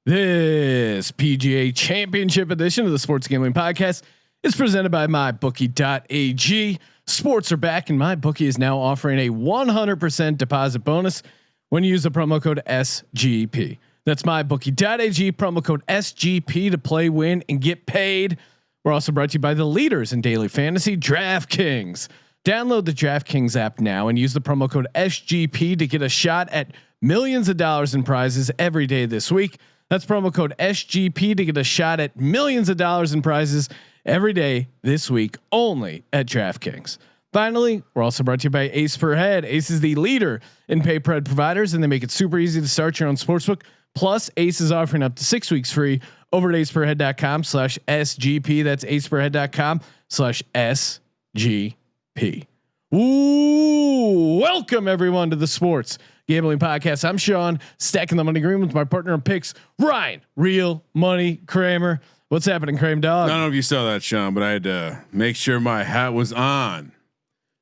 This PGA Championship edition of the Sports Gambling Podcast is presented by MyBookie.ag. Sports are back, and MyBookie is now offering a 100% deposit bonus when you use the promo code SGP. That's MyBookie.ag, promo code SGP to play, win, and get paid. We're also brought to you by the leaders in daily fantasy, Draftkings. Download the Draftkings app now and use the promo code SGP to get a shot at millions of dollars in prizes every day this week. That's promo code SGP to get a shot at millions of dollars in prizes every day this week only at DraftKings. Finally, we're also brought to you by Ace Per Head. Ace is the leader in pay per head providers, and they make it super easy to start your own sportsbook. Plus, Ace is offering up to 6 weeks free over at aceperhead.com/SGP. That's aceperhead.com/SGP. Ooh, welcome everyone to the Sports Gambling Podcast. I'm Sean, stacking the money green with my partner in picks, Ryan, Real Money Kramer. What's happening, Kramer Dog? I don't know if you saw that, Sean, but I had to make sure my hat was on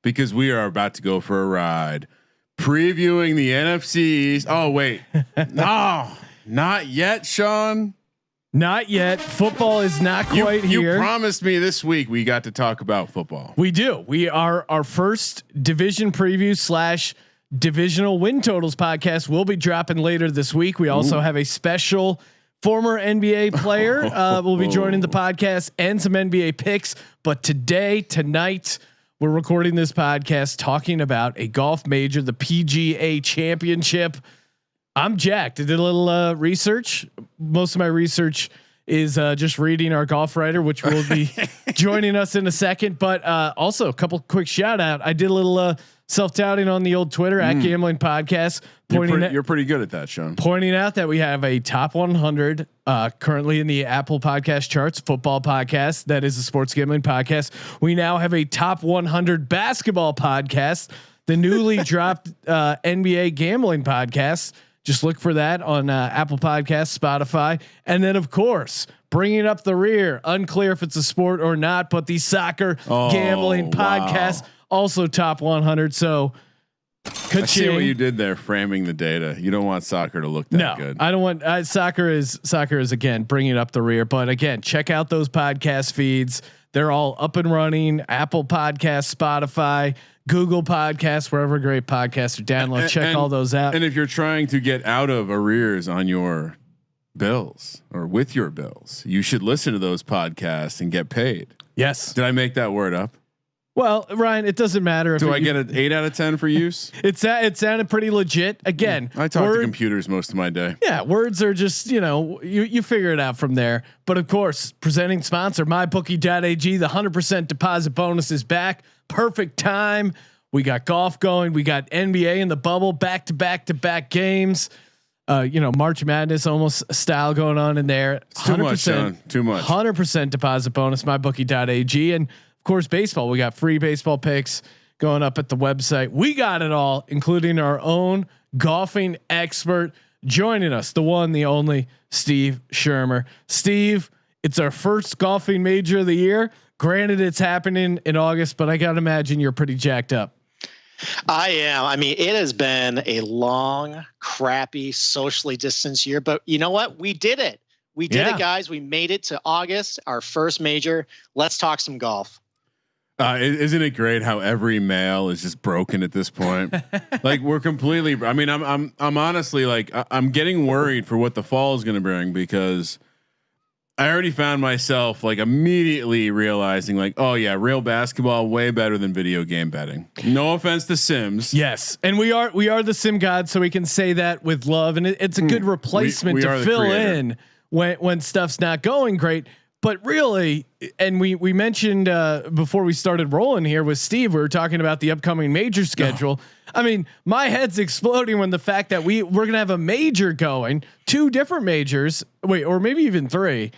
because we are about to go for a ride, previewing the NFCs. Oh wait, no, not yet, Sean. Not yet. Football is not quite here. You promised me this week we got to talk about football. We do. We are our first division preview / divisional win totals podcast will be dropping later this week. We also have a special former NBA player will be joining the podcast and some NBA picks. But tonight, we're recording this podcast talking about a golf major, the PGA Championship. I'm jacked. I did a little research. Most of my research is just reading our golf writer, which will be joining us in a second. But also a couple quick shout out. I did a little self-touting on the old Twitter at Gambling Podcast. You're pretty good at that, Sean. Pointing out that we have a top 100 currently in the Apple Podcast charts, football podcast. That is a Sports Gambling Podcast. We now have a top 100 basketball podcast, the newly dropped NBA Gambling Podcast. Just look for that on Apple Podcasts, Spotify, and then of course, bringing up the rear. Unclear if it's a sport or not, but the Soccer Gambling Podcast, also top 100. So, I see what you did there, framing the data. You don't want soccer to look that good. I don't want soccer is again bringing up the rear. But again, check out those podcast feeds. They're all up and running. Apple Podcasts, Spotify, Google Podcasts, wherever great podcasts are download. Check all those out. And if you're trying to get out of arrears on your bills or with your bills, you should listen to those podcasts and get paid. Yes. Did I make that word up? Well, Ryan, it doesn't matter. Do I get an 8 out of 10 for use? It sounded pretty legit. Again, I talk to computers most of my day. Yeah, words are just you figure it out from there. But of course, presenting sponsor MyBookie.ag, the 100% deposit bonus is back. Perfect time. We got golf going. We got NBA in the bubble. Back to back games. March Madness almost style going on in there. It's too much, Sean. Too much. 100% deposit bonus. MyBookie.ag and. Of course, baseball. We got free baseball picks going up at the website. We got it all, including our own golfing expert joining us, the one, the only Steve Schirmer. Steve, it's our first golfing major of the year. Granted, it's happening in August, but I gotta imagine you're pretty jacked up. I am. I mean, it has been a long, crappy, socially distanced year, but you know what? We did it. We did it, guys. We made it to August, our first major. Let's talk some golf. Isn't it great how every male is just broken at this point? Like we're completely. I mean, I'm honestly like I'm getting worried for what the fall is going to bring because I already found myself like immediately realizing like, oh yeah, real basketball way better than video game betting. No offense to Sims. Yes, and we are the Sim gods, so we can say that with love, and it's a good replacement to fill in when stuff's not going great. But really, and we mentioned before we started rolling here with Steve, we were talking about the upcoming major schedule. I mean, my head's exploding when the fact that we're gonna have a major going, 2 different majors, or maybe even 3,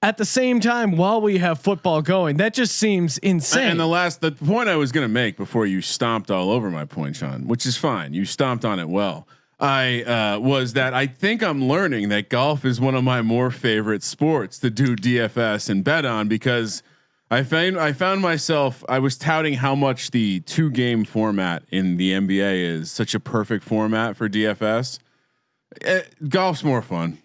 at the same time while we have football going. That just seems insane. And the point I was gonna make before you stomped all over my point, Sean, which is fine. You stomped on it well. Was that I think I'm learning that golf is one of my more favorite sports to do DFS and bet on because I found myself, I was touting how much the 2-game format in the NBA is such a perfect format for DFS. Golf's more fun.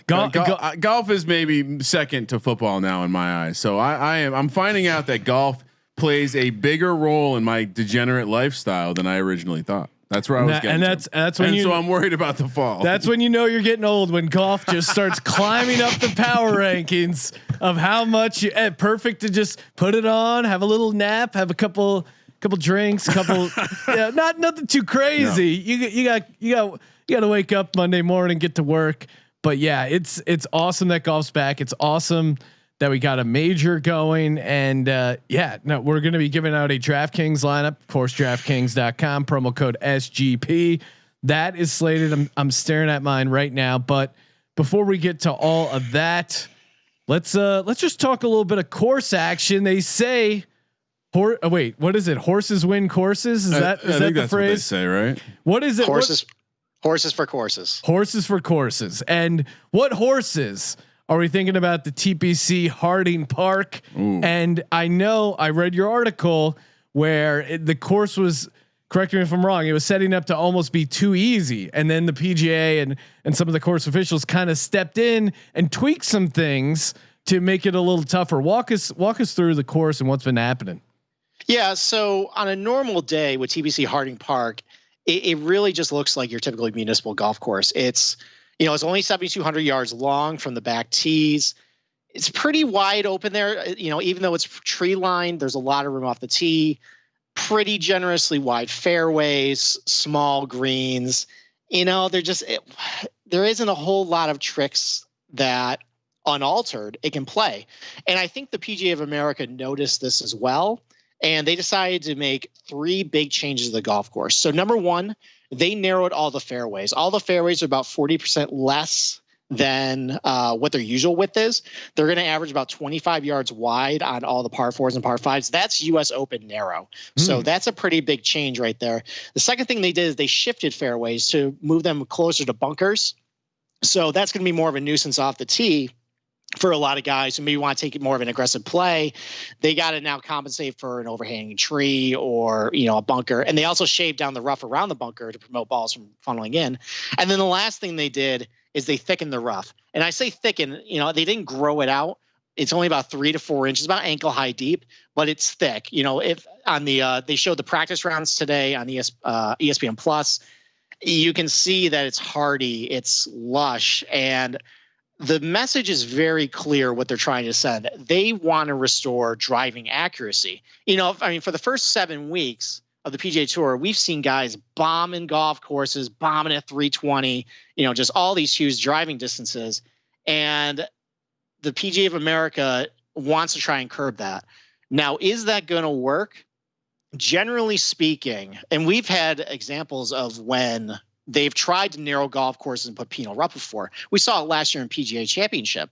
Golf is maybe second to football now in my eyes. So I'm finding out that golf plays a bigger role in my degenerate lifestyle than I originally thought. That's where I was getting. And that's when so I'm worried about the fall. That's when you know you're getting old, when golf just starts climbing up the power rankings of how much perfect to just put it on, have a little nap, have a couple drinks, nothing too crazy. No. You got to wake up Monday morning, get to work. But yeah, it's awesome that golf's back. It's awesome that we got a major going, and we're going to be giving out a DraftKings lineup. Of course, DraftKings.com, promo code SGP. That is slated. I'm staring at mine right now. But before we get to all of that, let's just talk a little bit of course action. They say, wait, what is it? Horses win courses. Is that the phrase? What they say, right? What is it? Horses for courses. Horses for courses. And what horses are we thinking about? The TPC Harding Park. Ooh. And I know I read your article where the course was, correct me if I'm wrong, it was setting up to almost be too easy. And then the PGA and some of the course officials kind of stepped in and tweaked some things to make it a little tougher. Walk us through the course and what's been happening. Yeah. So on a normal day with TPC Harding Park, it really just looks like your typical municipal golf course. It's only 7,200 yards long from the back tees. It's pretty wide open there. Even though it's tree lined, there's a lot of room off the tee. Pretty generously wide fairways, small greens. There isn't a whole lot of tricks that unaltered it can play. And I think the PGA of America noticed this as well. And they decided to make 3 big changes to the golf course. So number one, they narrowed all the fairways. All the fairways are about 40% less than what their usual width is. They're going to average about 25 yards wide on all the par 4s and par 5s. That's US Open narrow. So that's a pretty big change right there. The second thing they did is they shifted fairways to move them closer to bunkers. So that's going to be more of a nuisance off the tee for a lot of guys who maybe want to take it more of an aggressive play. They got to now compensate for an overhanging tree or, a bunker. And they also shaved down the rough around the bunker to promote balls from funneling in. And then the last thing they did is they thickened the rough. And I say thicken, they didn't grow it out. It's only about 3 to 4 inches, about ankle high deep, but it's thick. If on the, they showed the practice rounds today on ESPN Plus, you can see that it's hardy, it's lush, and the message is very clear what they're trying to send. They want to restore driving accuracy. For the first 7 weeks of the PGA Tour, we've seen guys bombing golf courses, bombing at 320, just all these huge driving distances. And the PGA of America wants to try and curb that. Now, is that going to work? Generally speaking, and we've had examples of when they've tried to narrow golf courses and put penal rough before. We saw it last year in PGA Championship.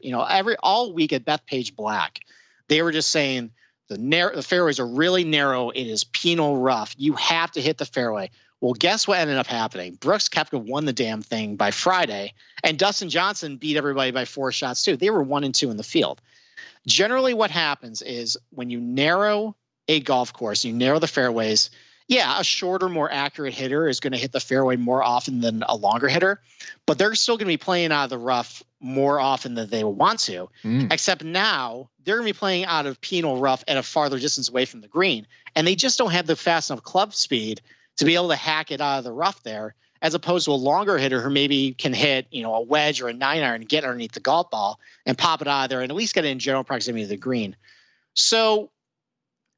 All week at Bethpage Black, they were just saying the fairways are really narrow. It is penal rough. You have to hit the fairway. Well, guess what ended up happening? Brooks Koepka won the damn thing by Friday, and Dustin Johnson beat everybody by 4 shots too. They were 1 and 2 in the field. Generally, what happens is when you narrow a golf course, you narrow the fairways. Yeah, a shorter, more accurate hitter is going to hit the fairway more often than a longer hitter, but they're still going to be playing out of the rough more often than they want to, except now they're going to be playing out of penal rough at a farther distance away from the green, and they just don't have the fast enough club speed to be able to hack it out of the rough there, as opposed to a longer hitter who maybe can hit, a wedge or a 9-iron and get underneath the golf ball and pop it out of there and at least get it in general proximity to the green. So,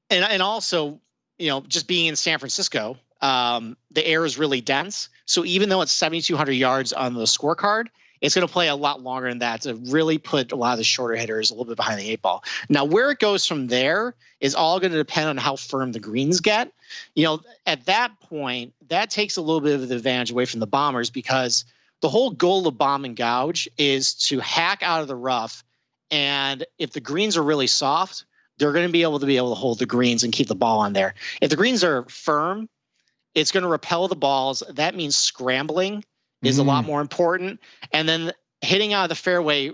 and also, just being in San Francisco, the air is really dense. So even though it's 7,200 yards on the scorecard, it's going to play a lot longer than that to really put a lot of the shorter hitters a little bit behind the 8 ball. Now, where it goes from there is all going to depend on how firm the greens get. At that point, that takes a little bit of the advantage away from the bombers, because the whole goal of bomb and gouge is to hack out of the rough. And if the greens are really soft, they're going to be able to hold the greens and keep the ball on there. If the greens are firm, it's going to repel the balls. That means scrambling is a lot more important. And then hitting out of the fairway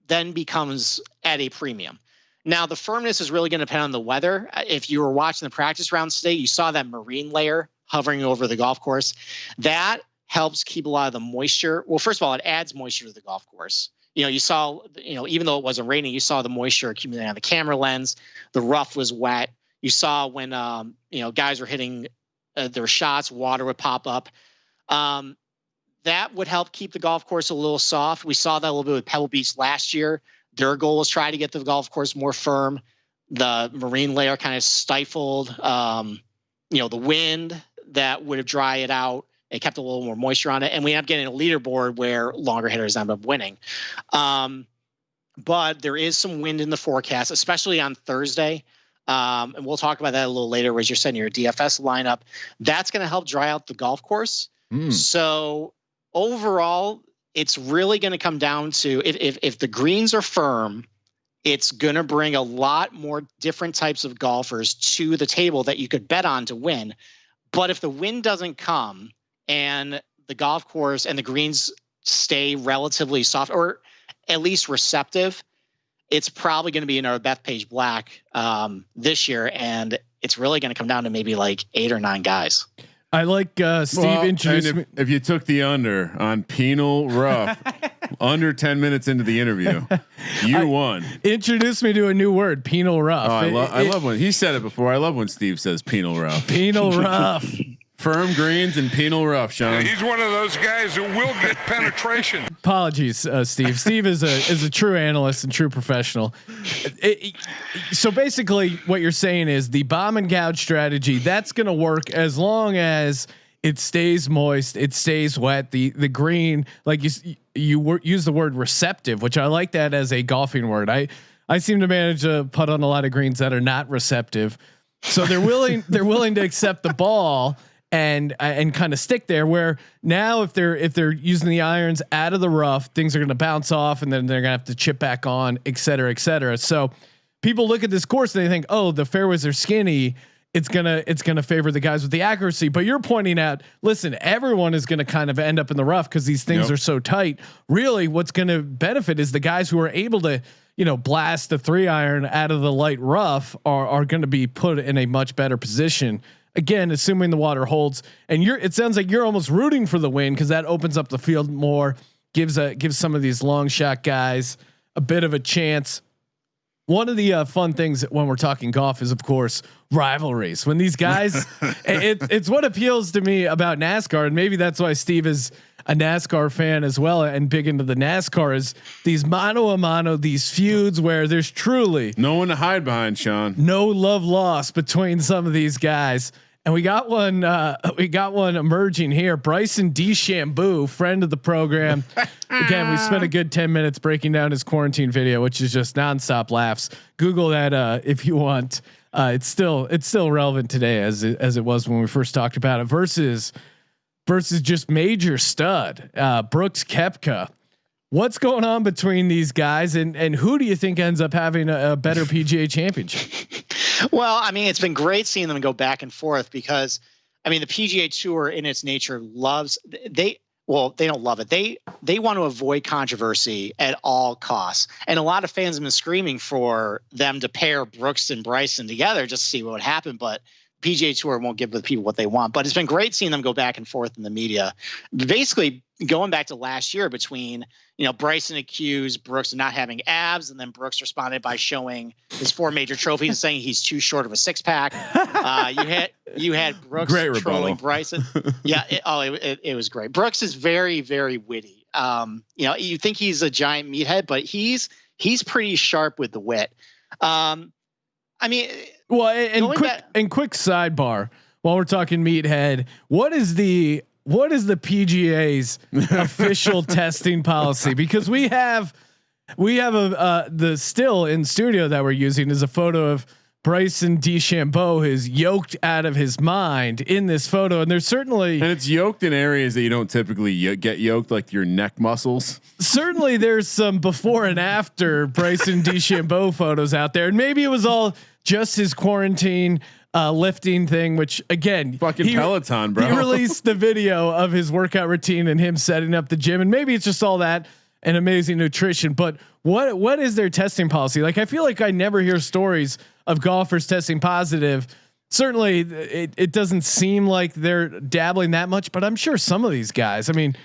then becomes at a premium. Now, the firmness is really going to depend on the weather. If you were watching the practice rounds today, you saw that marine layer hovering over the golf course. That helps keep a lot of the moisture. Well, first of all, it adds moisture to the golf course. You saw, even though it wasn't raining, you saw the moisture accumulating on the camera lens. The rough was wet. You saw when, guys were hitting their shots, water would pop up. That would help keep the golf course a little soft. We saw that a little bit with Pebble Beach last year. Their goal was try to get the golf course more firm. The marine layer kind of stifled, the wind that would have dried it out. It kept a little more moisture on it. And we end up getting a leaderboard where longer hitters end up winning. But there is some wind in the forecast, especially on Thursday. And we'll talk about that a little later as you're setting your DFS lineup. That's going to help dry out the golf course. So overall, it's really going to come down to if the greens are firm, it's going to bring a lot more different types of golfers to the table that you could bet on to win. But if the wind doesn't come and the golf course and the greens stay relatively soft or at least receptive, it's probably going to be another Bethpage Black this year. And it's really going to come down to maybe like 8 or 9 guys. I like Steve introduced me. If you took the under on penal rough under 10 minutes into the interview, you won. Introduce me to a new word, penal rough. Oh, I love when he said it before. I love when Steve says penal rough. Penal rough. Firm greens and penal rough, Sean. He's one of those guys who will get penetration. Apologies, Steve. Steve is a true analyst and true professional. So basically, what you're saying is the bomb and gouge strategy that's going to work as long as it stays moist, it stays wet. The green, like you use the word receptive, which I like that as a golfing word. I seem to manage to putt on a lot of greens that are not receptive, so they're willing to accept the ball and kind of stick there. Where now if they're using the irons out of the rough, things are going to bounce off and then they're going to have to chip back on, et cetera, et cetera. So people look at this course and they think, oh, the fairways are skinny. It's gonna favor the guys with the accuracy. But you're pointing out, listen, everyone is going to kind of end up in the rough because these things are so tight. Really, what's going to benefit is the guys who are able to, blast the 3-iron out of the light rough are going to be put in a much better position. Again, assuming the water holds, and it sounds like you're almost rooting for the win because that opens up the field more, gives some of these long shot guys a bit of a chance. One of the fun things when we're talking golf is, of course, rivalries. When these guys, it's what appeals to me about NASCAR, and maybe that's why Steve is a NASCAR fan as well and big into the NASCAR, is these mano a mano, these feuds where there's truly no one to hide behind, Sean. No love lost between some of these guys. And we got one emerging here. Bryson DeChambeau, friend of the program. Again, we spent a good 10 minutes breaking down his quarantine video, which is just nonstop laughs. Google that if you want. It's still relevant today as it was when we first talked about it. Versus just major stud Brooks Koepka. What's going on between these guys, and who do you think ends up having a better PGA Championship? Well, I mean, it's been great seeing them go back and forth because, I mean, the PGA Tour in its nature they don't love it. They want to avoid controversy at all costs. And a lot of fans have been screaming for them to pair Brooks and Bryson together just to see what would happen. But PGA Tour won't give the people what they want. But it's been great seeing them go back and forth in the media. Basically, going back to last year between, Bryson accused Brooks of not having abs, and then Brooks responded by showing his 4 major trophies and saying he's too short of a 6-pack. You had Brooks trolling Bryson. Yeah, it was great. Brooks is very, very witty. You think he's a giant meathead, but he's pretty sharp with the wit. I mean, well, and quick sidebar while we're talking meathead, what is the PGA's official testing policy? Because we have the still in studio that we're using is a photo of Bryson DeChambeau, who's yoked out of his mind in this photo, and there's certainly, and it's yoked in areas that you don't typically get yoked, like your neck muscles. Certainly, there's some before and after Bryson DeChambeau photos out there, and maybe it was all just his quarantine lifting thing, which again, fucking Peloton, bro. He released the video of his workout routine and him setting up the gym, and maybe it's just all that and amazing nutrition. But what is their testing policy? Like, I feel like I never hear stories of golfers testing positive certainly it doesn't seem like they're dabbling that much, but I'm sure some of these guys, I mean,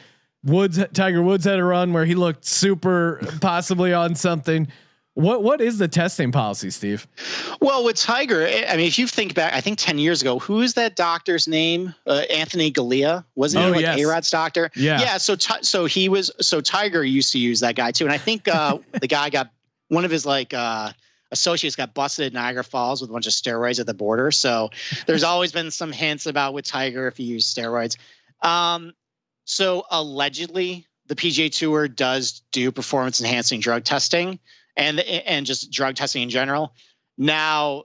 Tiger Woods had a run where he looked super possibly on something. What is the testing policy, Steve? Well, with Tiger, I mean, if you think back, I think 10 years ago, who is that doctor's name? Anthony Galea, wasn't he like yes. A-Rod's doctor? Yeah. So Tiger used to use that guy too. And I think the guy got one of his associates got busted at Niagara Falls with a bunch of steroids at the border. So there's always been some hints about with Tiger if he used steroids. So allegedly the PGA Tour does do performance enhancing drug testing and just drug testing in general. Now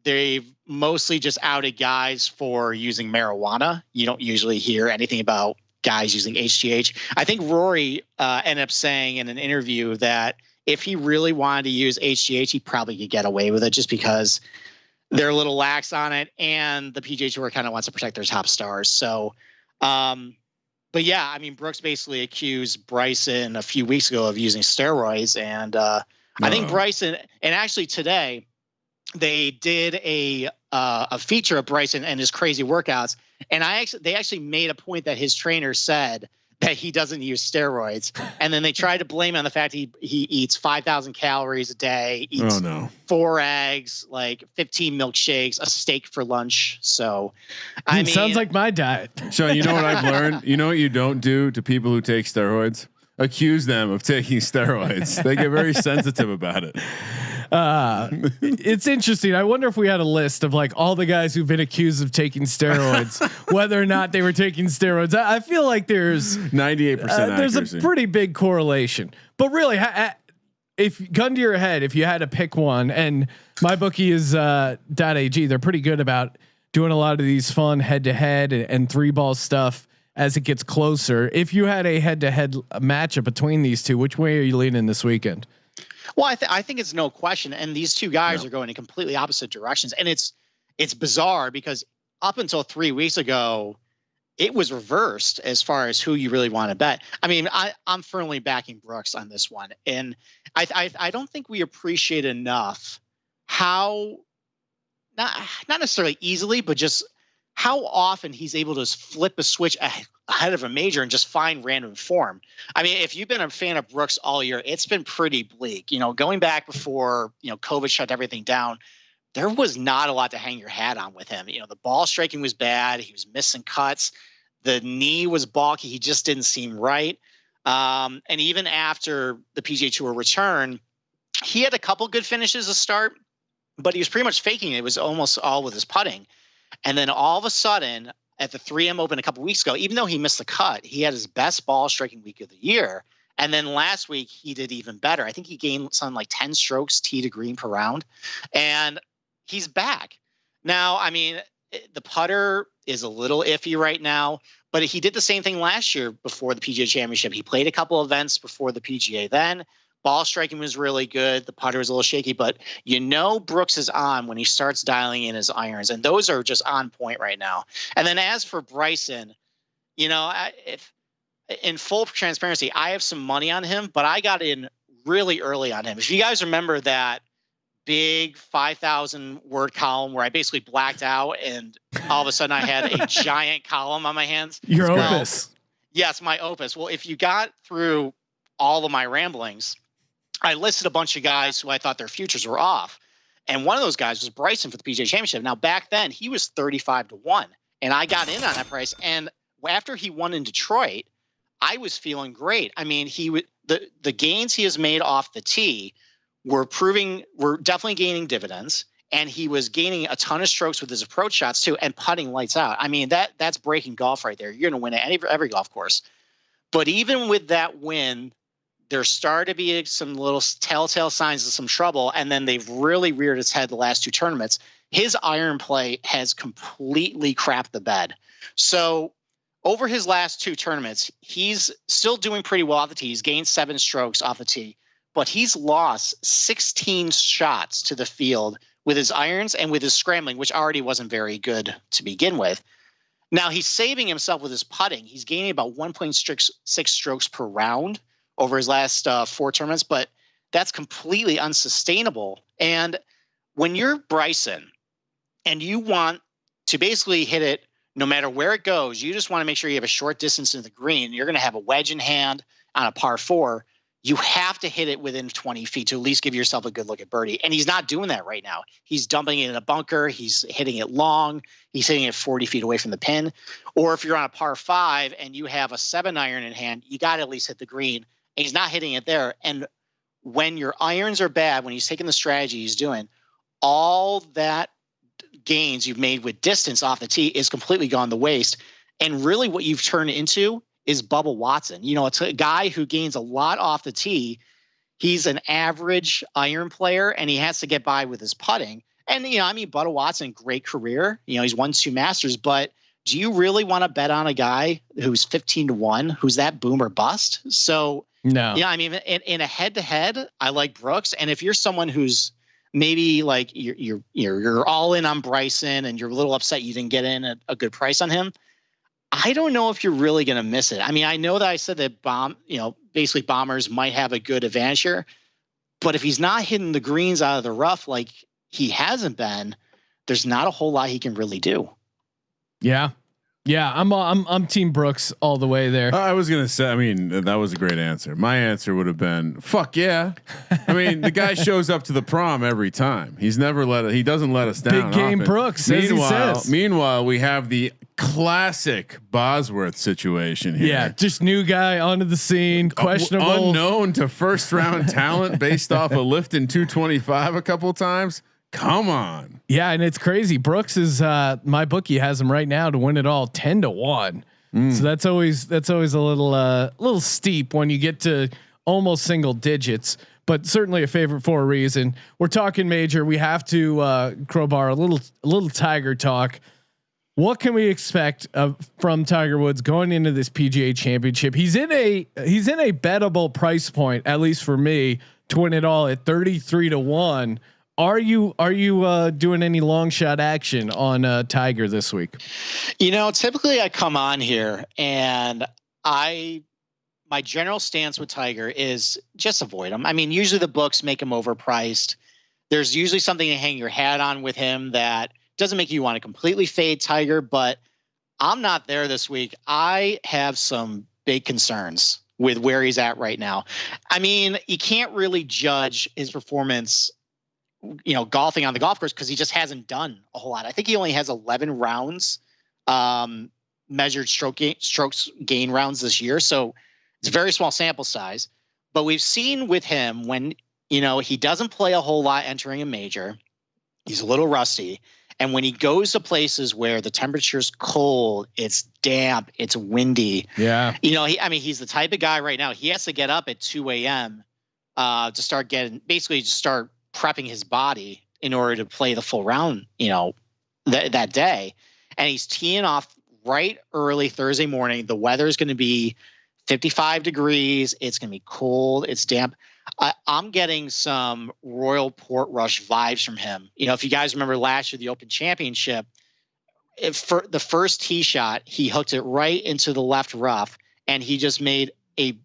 they've mostly just outed guys for using marijuana. You don't usually hear anything about guys using HGH. I think Rory ended up saying in an interview that if he really wanted to use HGH, he probably could get away with it just because they're a little lax on it. And the PGA Tour kind of wants to protect their top stars. So, but yeah, I mean, Brooks basically accused Bryson a few weeks ago of using steroids. And I think Bryson, and actually today they did a feature of Bryson and his crazy workouts. And they actually made a point that his trainer said that he doesn't use steroids. And then they tried to blame on the fact he eats 5,000 calories a day, eats 4 eggs, like 15 milkshakes, a steak for lunch. So I mean, sounds like my diet. Sean, you know what I've learned? You know what you don't do to people who take steroids? Accuse them of taking steroids. They get very sensitive about it. It's interesting. I wonder if we had a list of like all the guys who've been accused of taking steroids, whether or not they were taking steroids. I feel like there's 98%. There's a pretty big correlation, but really, if gun to your head, if you had to pick one, and my bookie is .ag, they're pretty good about doing a lot of these fun head-to-head and 3-ball stuff as it gets closer. If you had a head-to-head matchup between these two, which way are you leaning this weekend? Well, I think it's no question. And these two guys are going in completely opposite directions. And it's bizarre because up until 3 weeks ago, it was reversed as far as who you really want to bet. I mean, I'm firmly backing Brooks on this one. And I don't think we appreciate enough how not necessarily easily, but just how often he's able to flip a switch ahead of a major and just find random form. I mean, if you've been a fan of Brooks all year, it's been pretty bleak. You know, going back before, COVID shut everything down, there was not a lot to hang your hat on with him. You know, the ball striking was bad. He was missing cuts. The knee was balky. He just didn't seem right. And even after the PGA Tour return, he had a couple good finishes to start, but he was pretty much faking it. It was almost all with his putting. And then all of a sudden at the 3M Open a couple weeks ago, even though he missed the cut, he had his best ball striking week of the year. And then last week he did even better. I think he gained something like 10 strokes tee to green per round, and he's back. Now, I mean, the putter is a little iffy right now, but he did the same thing last year before the PGA Championship. He played a couple events before the PGA then. Ball striking was really good. The putter was a little shaky, but Brooks is on when he starts dialing in his irons, and those are just on point right now. And then as for Bryson, if in full transparency, I have some money on him, but I got in really early on him. If you guys remember that big 5,000 word column where I basically blacked out and all of a sudden I had a giant column on my hands. Your opus. Yes, my opus. Well, if you got through all of my ramblings, I listed a bunch of guys who I thought their futures were off. And one of those guys was Bryson for the PGA Championship. Now, back then, he was 35-1, and I got in on that price. And after he won in Detroit, I was feeling great. I mean, the gains he has made off the tee were definitely gaining dividends, and he was gaining a ton of strokes with his approach shots too, and putting lights out. I mean, that's breaking golf right there. You're going to win at every golf course. But even with that win, there started to be some little telltale signs of some trouble, and then they've really reared its head the last two tournaments. His iron play has completely crapped the bed. So over his last two tournaments, he's still doing pretty well off the tee. He's gained 7 strokes off the tee, but he's lost 16 shots to the field with his irons and with his scrambling, which already wasn't very good to begin with. Now he's saving himself with his putting. He's gaining about 1.6 strokes per round over his last 4 tournaments, but that's completely unsustainable. And when you're Bryson, and you want to basically hit it no matter where it goes. You just want to make sure you have a short distance to the green. You're going to have a wedge in hand on a par 4. You have to hit it within 20 feet to at least give yourself a good look at birdie. And he's not doing that right now. He's dumping it in a bunker. He's hitting it long. He's hitting it 40 feet away from the pin. Or if you're on a par 5 and you have a 7-iron in hand, you got to at least hit the green. And he's not hitting it there. And when your irons are bad, when he's taking the strategy he's doing, all that gains you've made with distance off the tee is completely gone to waste. And really what you've turned into is Bubba Watson. You know, it's a guy who gains a lot off the tee. He's an average iron player and he has to get by with his putting. And, you know, I mean, Bubba Watson, great career. You know, he's won 2 Masters, but do you really want to bet on a guy who's 15-1, who's that boom or bust? So, no. Yeah, I mean, in a head-to-head, I like Brooks. And if you're someone who's maybe like you're all in on Bryson and you're a little upset you didn't get in a good price on him, I don't know if you're really going to miss it. I mean, I know that I said that basically bombers might have a good advantage here, but if he's not hitting the greens out of the rough like he hasn't been, there's not a whole lot he can really do. Yeah. Yeah, I'm Team Brooks all the way there. I was gonna say, I mean, that was a great answer. My answer would have been, "Fuck yeah!" I mean, the guy shows up to the prom every time. He doesn't let us down. Big game, Brooks. Meanwhile, we have the classic Bosworth situation here. Yeah, just new guy onto the scene, questionable, unknown to first round talent based off a lift in 225 a couple of times. Come on. Yeah, and it's crazy. Brooks is my bookie has him right now to win it all 10-1. So that's always a little steep when you get to almost single digits, but certainly a favorite for a reason. We're talking major. We have to crowbar a little Tiger talk. What can we expect from Tiger Woods going into this PGA Championship? He's in a bettable price point, at least for me, to win it all at 33-1. Are you doing any long shot action on Tiger this week? You know, typically I come on here and my general stance with Tiger is just avoid him. I mean, usually the books make him overpriced. There's usually something to hang your hat on with him that doesn't make you want to completely fade Tiger, but I'm not there this week. I have some big concerns with where he's at right now. I mean, you can't really judge his performance, you know, golfing on the golf course because he just hasn't done a whole lot. I think he only has 11 rounds, measured strokes gain rounds this year. So it's a very small sample size, but we've seen with him when, you know, he doesn't play a whole lot entering a major, he's a little rusty. And when he goes to places where the temperature's cold, it's damp, it's windy. Yeah. You know, he's the type of guy right now, he has to get up at 2 a.m. To start prepping his body in order to play the full round, you know, that day. And he's teeing off right early Thursday morning. The weather is going to be 55 degrees. It's going to be cold. It's damp. I'm getting some Royal Portrush vibes from him. You know, if you guys remember last year, the Open Championship, for the first tee shot, he hooked it right into the left rough and he just made he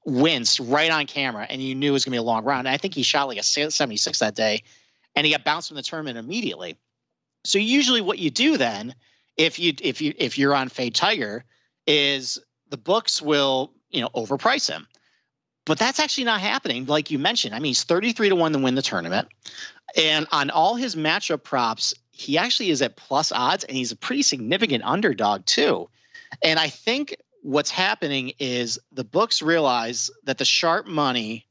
winced right on camera and you knew it was gonna be a long round. And I think he shot like a 76 that day and he got bounced from the tournament immediately. So usually what you do then, if you're on Fade Tiger, is the books will, you know, overprice him. But that's actually not happening. Like you mentioned, I mean, he's 33-1 to win the tournament. And on all his matchup props, he actually is at plus odds and he's a pretty significant underdog too. And I think what's happening is the books realize that the sharp money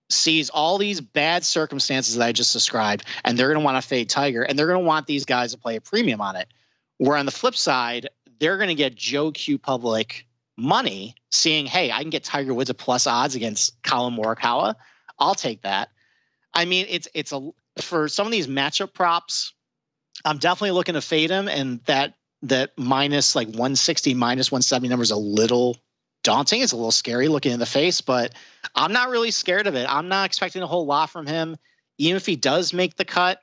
sees all these bad circumstances that I just described, and they're going to want to fade Tiger, and they're going to want these guys to play a premium on it. Where on the flip side, they're going to get Joe Q public money seeing, hey, I can get Tiger Woods at plus odds against Colin Morakawa. I'll take that. I mean, it's for some of these matchup props, I'm definitely looking to fade him, and that minus like 160, minus 170 number is a little daunting. It's a little scary looking in the face, but I'm not really scared of it. I'm not expecting a whole lot from him. Even if he does make the cut,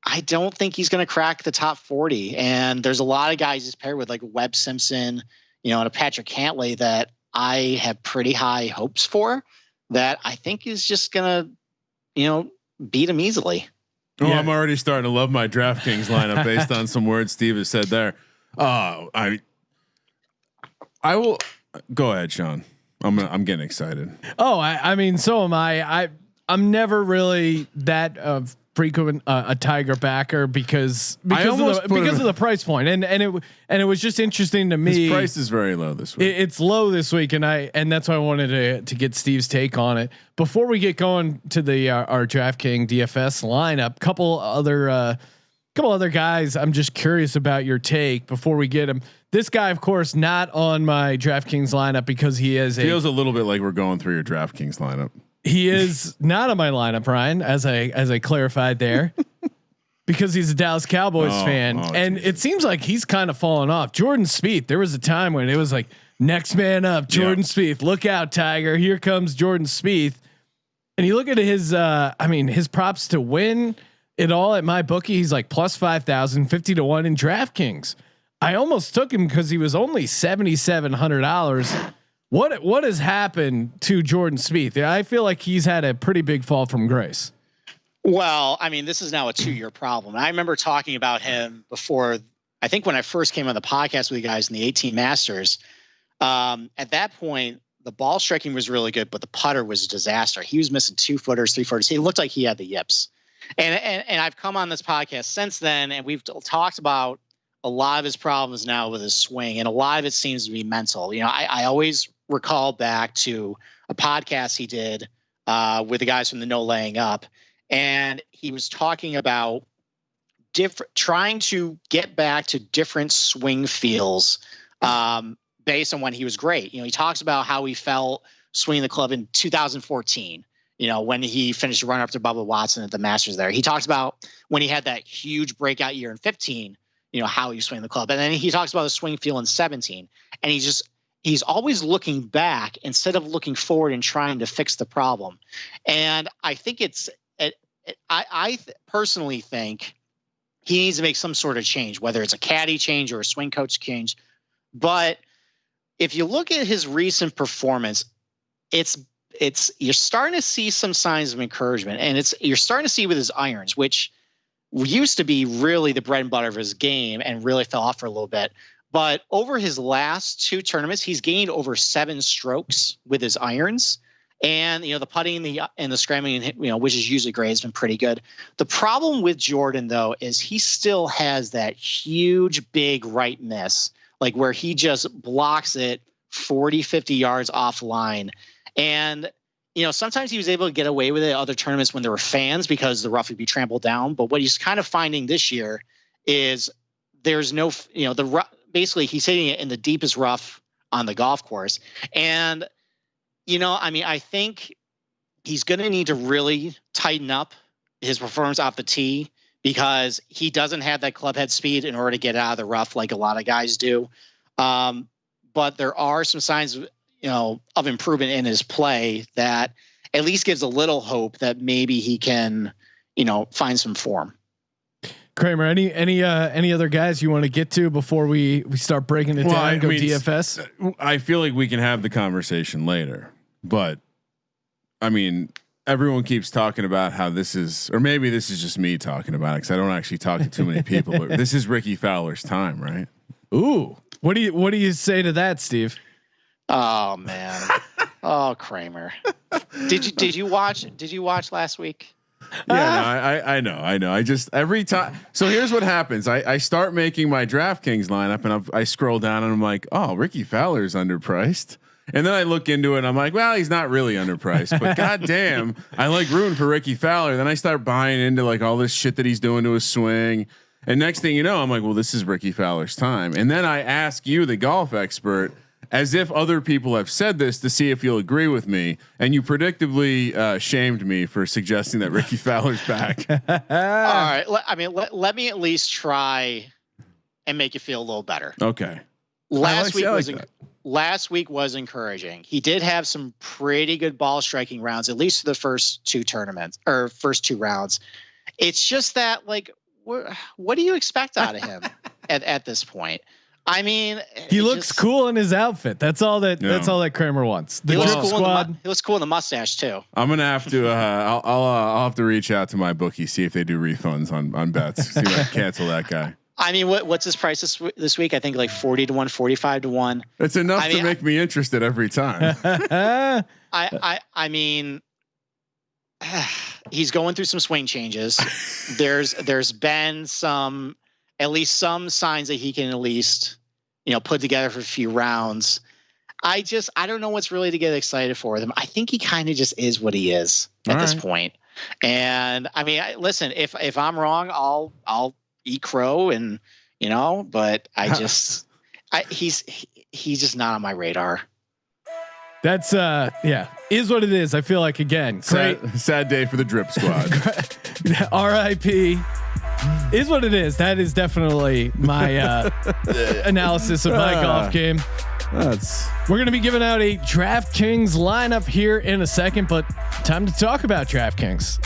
I don't think he's going to crack the top 40. And there's a lot of guys he's paired with, like Webb Simpson, you know, and a Patrick Cantlay that I have pretty high hopes for, that I think is just going to, you know, beat him easily. Oh, yeah. I'm already starting to love my DraftKings lineup based on some words Steve has said there. I will go ahead, Sean. I'm getting excited. Oh, I mean, so am I. I'm never really that frequent a Tiger backer because of the price point, and it was just interesting to me. His price is very low this week. It's low this week, and that's why I wanted to get Steve's take on it before we get going to the our DraftKings DFS lineup. Couple other guys. I'm just curious about your take before we get him. This guy, of course, not on my DraftKings lineup because he feels a little bit like we're going through your DraftKings lineup. He is not on my lineup, Ryan, as I clarified there, because he's a Dallas Cowboys fan, and Jesus. It seems like he's kind of fallen off. Jordan Spieth. There was a time when it was like next man up, Jordan Spieth. Look out, Tiger! Here comes Jordan Spieth. And you look at his, his props to win it all at my bookie. He's like plus 5,000, 50 to 1 in DraftKings. I almost took him because he was only $7,700. What has happened to Jordan Spieth? I feel like he's had a pretty big fall from grace. Well, I mean, this is now a 2-year problem. I remember talking about him before. I think when I first came on the podcast with you guys in the 18 Masters, at that point, the ball striking was really good, but the putter was a disaster. He was missing 2-footers, 3-footers. He looked like he had the yips. And I've come on this podcast since then, and we've talked about a lot of his problems now with his swing, and a lot of it seems to be mental. You know, I always recall back to a podcast he did with the guys from the No Laying Up, and he was talking about trying to get back to different swing feels based on when he was great. You know, he talks about how he felt swinging the club in 2014. You know, when he finished a run up to Bubba Watson at the Masters there. He talks about when he had that huge breakout year in 15. You know, how he swing the club. And then he talks about the swing feel in 17. And he's always looking back instead of looking forward and trying to fix the problem. And I think I personally think he needs to make some sort of change, whether it's a caddy change or a swing coach change. But if you look at his recent performance, you're starting to see some signs of encouragement, and you're starting to see with his irons, which used to be really the bread and butter of his game and really fell off for a little bit. But over his last 2 tournaments, he's gained over 7 strokes with his irons. And, you know, the putting and the scrambling, you know, which is usually great, has been pretty good. The problem with Jordan, though, is he still has that huge, big right miss, like where he just blocks it 40, 50 yards offline. And, you know, sometimes he was able to get away with it at other tournaments when there were fans because the rough would be trampled down. But what he's kind of finding this year is there's no, you know, basically he's hitting it in the deepest rough on the golf course. And, you know, I mean, I think he's going to need to really tighten up his performance off the tee because he doesn't have that club head speed in order to get out of the rough like a lot of guys do. But there are some signs of improvement in his play that at least gives a little hope that maybe he can, find some form. Kramer, any other guys you want to get to before we start breaking it down? Go DFS. I feel like we can have the conversation later, but I mean, everyone keeps talking about how this is, or maybe this is just me talking about it because I don't actually talk to too many people. But this is Ricky Fowler's time, right? Ooh, what do you say to that, Steve? Oh man. Oh, Kramer. Did you watch last week? Yeah, no, I know. I just every time. So here's what happens. I start making my DraftKings lineup and I scroll down and I'm like, oh, Ricky Fowler's underpriced. And then I look into it and I'm like, well, he's not really underpriced, but goddamn, I like rooting for Ricky Fowler. Then I start buying into like all this shit that he's doing to his swing. And next thing you know, I'm like, well, this is Ricky Fowler's time. And then I ask you, the golf expert, as if other people have said this to see if you'll agree with me. And you predictably shamed me for suggesting that Ricky Fowler's back. All right. Let me at least try and make you feel a little better. Okay. Last week was encouraging. He did have some pretty good ball striking rounds, at least for the first two rounds. It's just that, like, what do you expect out of him at this point? I mean, he looks cool in his outfit. That's all that. Yeah. That's all that Kramer wants. The drip squad. He looks cool in the mustache too. I'm gonna have to. I'll have to reach out to my bookie, see if they do refunds on bets. See if I can cancel that guy. I mean, what's his price this week? I think like 40 to 1, 45 to 1. It's enough to make me interested every time. I mean, he's going through some swing changes. There's been at least some signs that he can at least, put together for a few rounds. I don't know what's really to get excited for them. I think he kind of just is what he is at this point. And I mean, listen, if I'm wrong, I'll eat crow and, but he's just not on my radar. That's is what it is. I feel like, again, sad day for the drip squad. RIP is what it is. That is definitely my analysis of my golf game. We're going to be giving out a DraftKings lineup here in a second, but time to talk about DraftKings.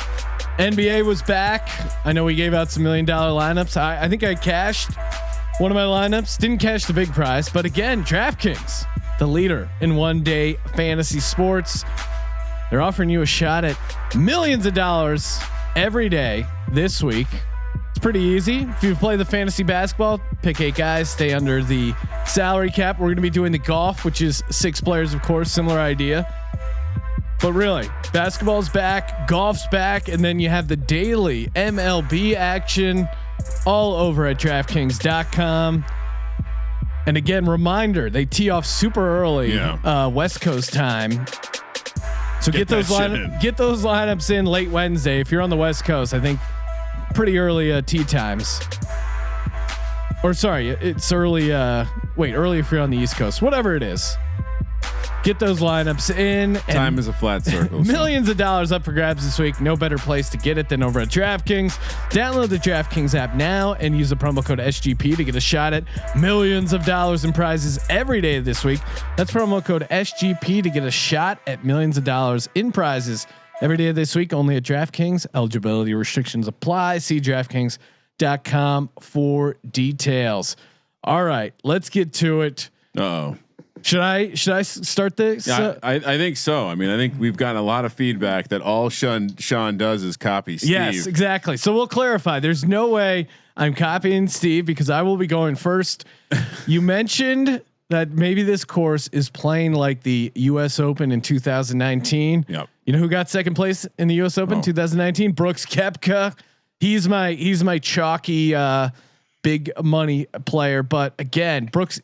NBA was back. I know we gave out some $1 million lineups. I think I cashed one of my lineups. Didn't cash the big prize, but again, DraftKings, the leader in one-day fantasy sports. They're offering you a shot at millions of dollars every day this week. It's pretty easy. If you play the fantasy basketball, pick 8 guys, stay under the salary cap. We're going to be doing the golf, which is 6 players, of course, similar idea. But really, basketball's back, golf's back, and then you have the daily MLB action all over at DraftKings.com. And again, reminder, they tee off super early, West Coast time. So get those lineups in late Wednesday. If you're on the West Coast, I think pretty early tee times. Or sorry, it's early. Early if you're on the East Coast, whatever it is. Get those lineups in. Time is a flat circle. Millions of dollars up for grabs this week. No better place to get it than over at DraftKings. Download the DraftKings app now and use the promo code SGP to get a shot at millions of dollars in prizes every day this week. That's promo code SGP to get a shot at millions of dollars in prizes every day this week. Only at DraftKings. Eligibility restrictions apply. See DraftKings.com for details. All right, let's get to it. Should I start this? Yeah, I think so. I mean, I think we've gotten a lot of feedback that all Sean does is copy Steve. Yes, exactly. So we'll clarify. There's no way I'm copying Steve because I will be going first. You mentioned that maybe this course is playing like the U.S. Open in 2019. Yep. You know who got second place in the U.S. Open 2019? Brooks Koepka. He's my chalky big money player. But again, Brooks,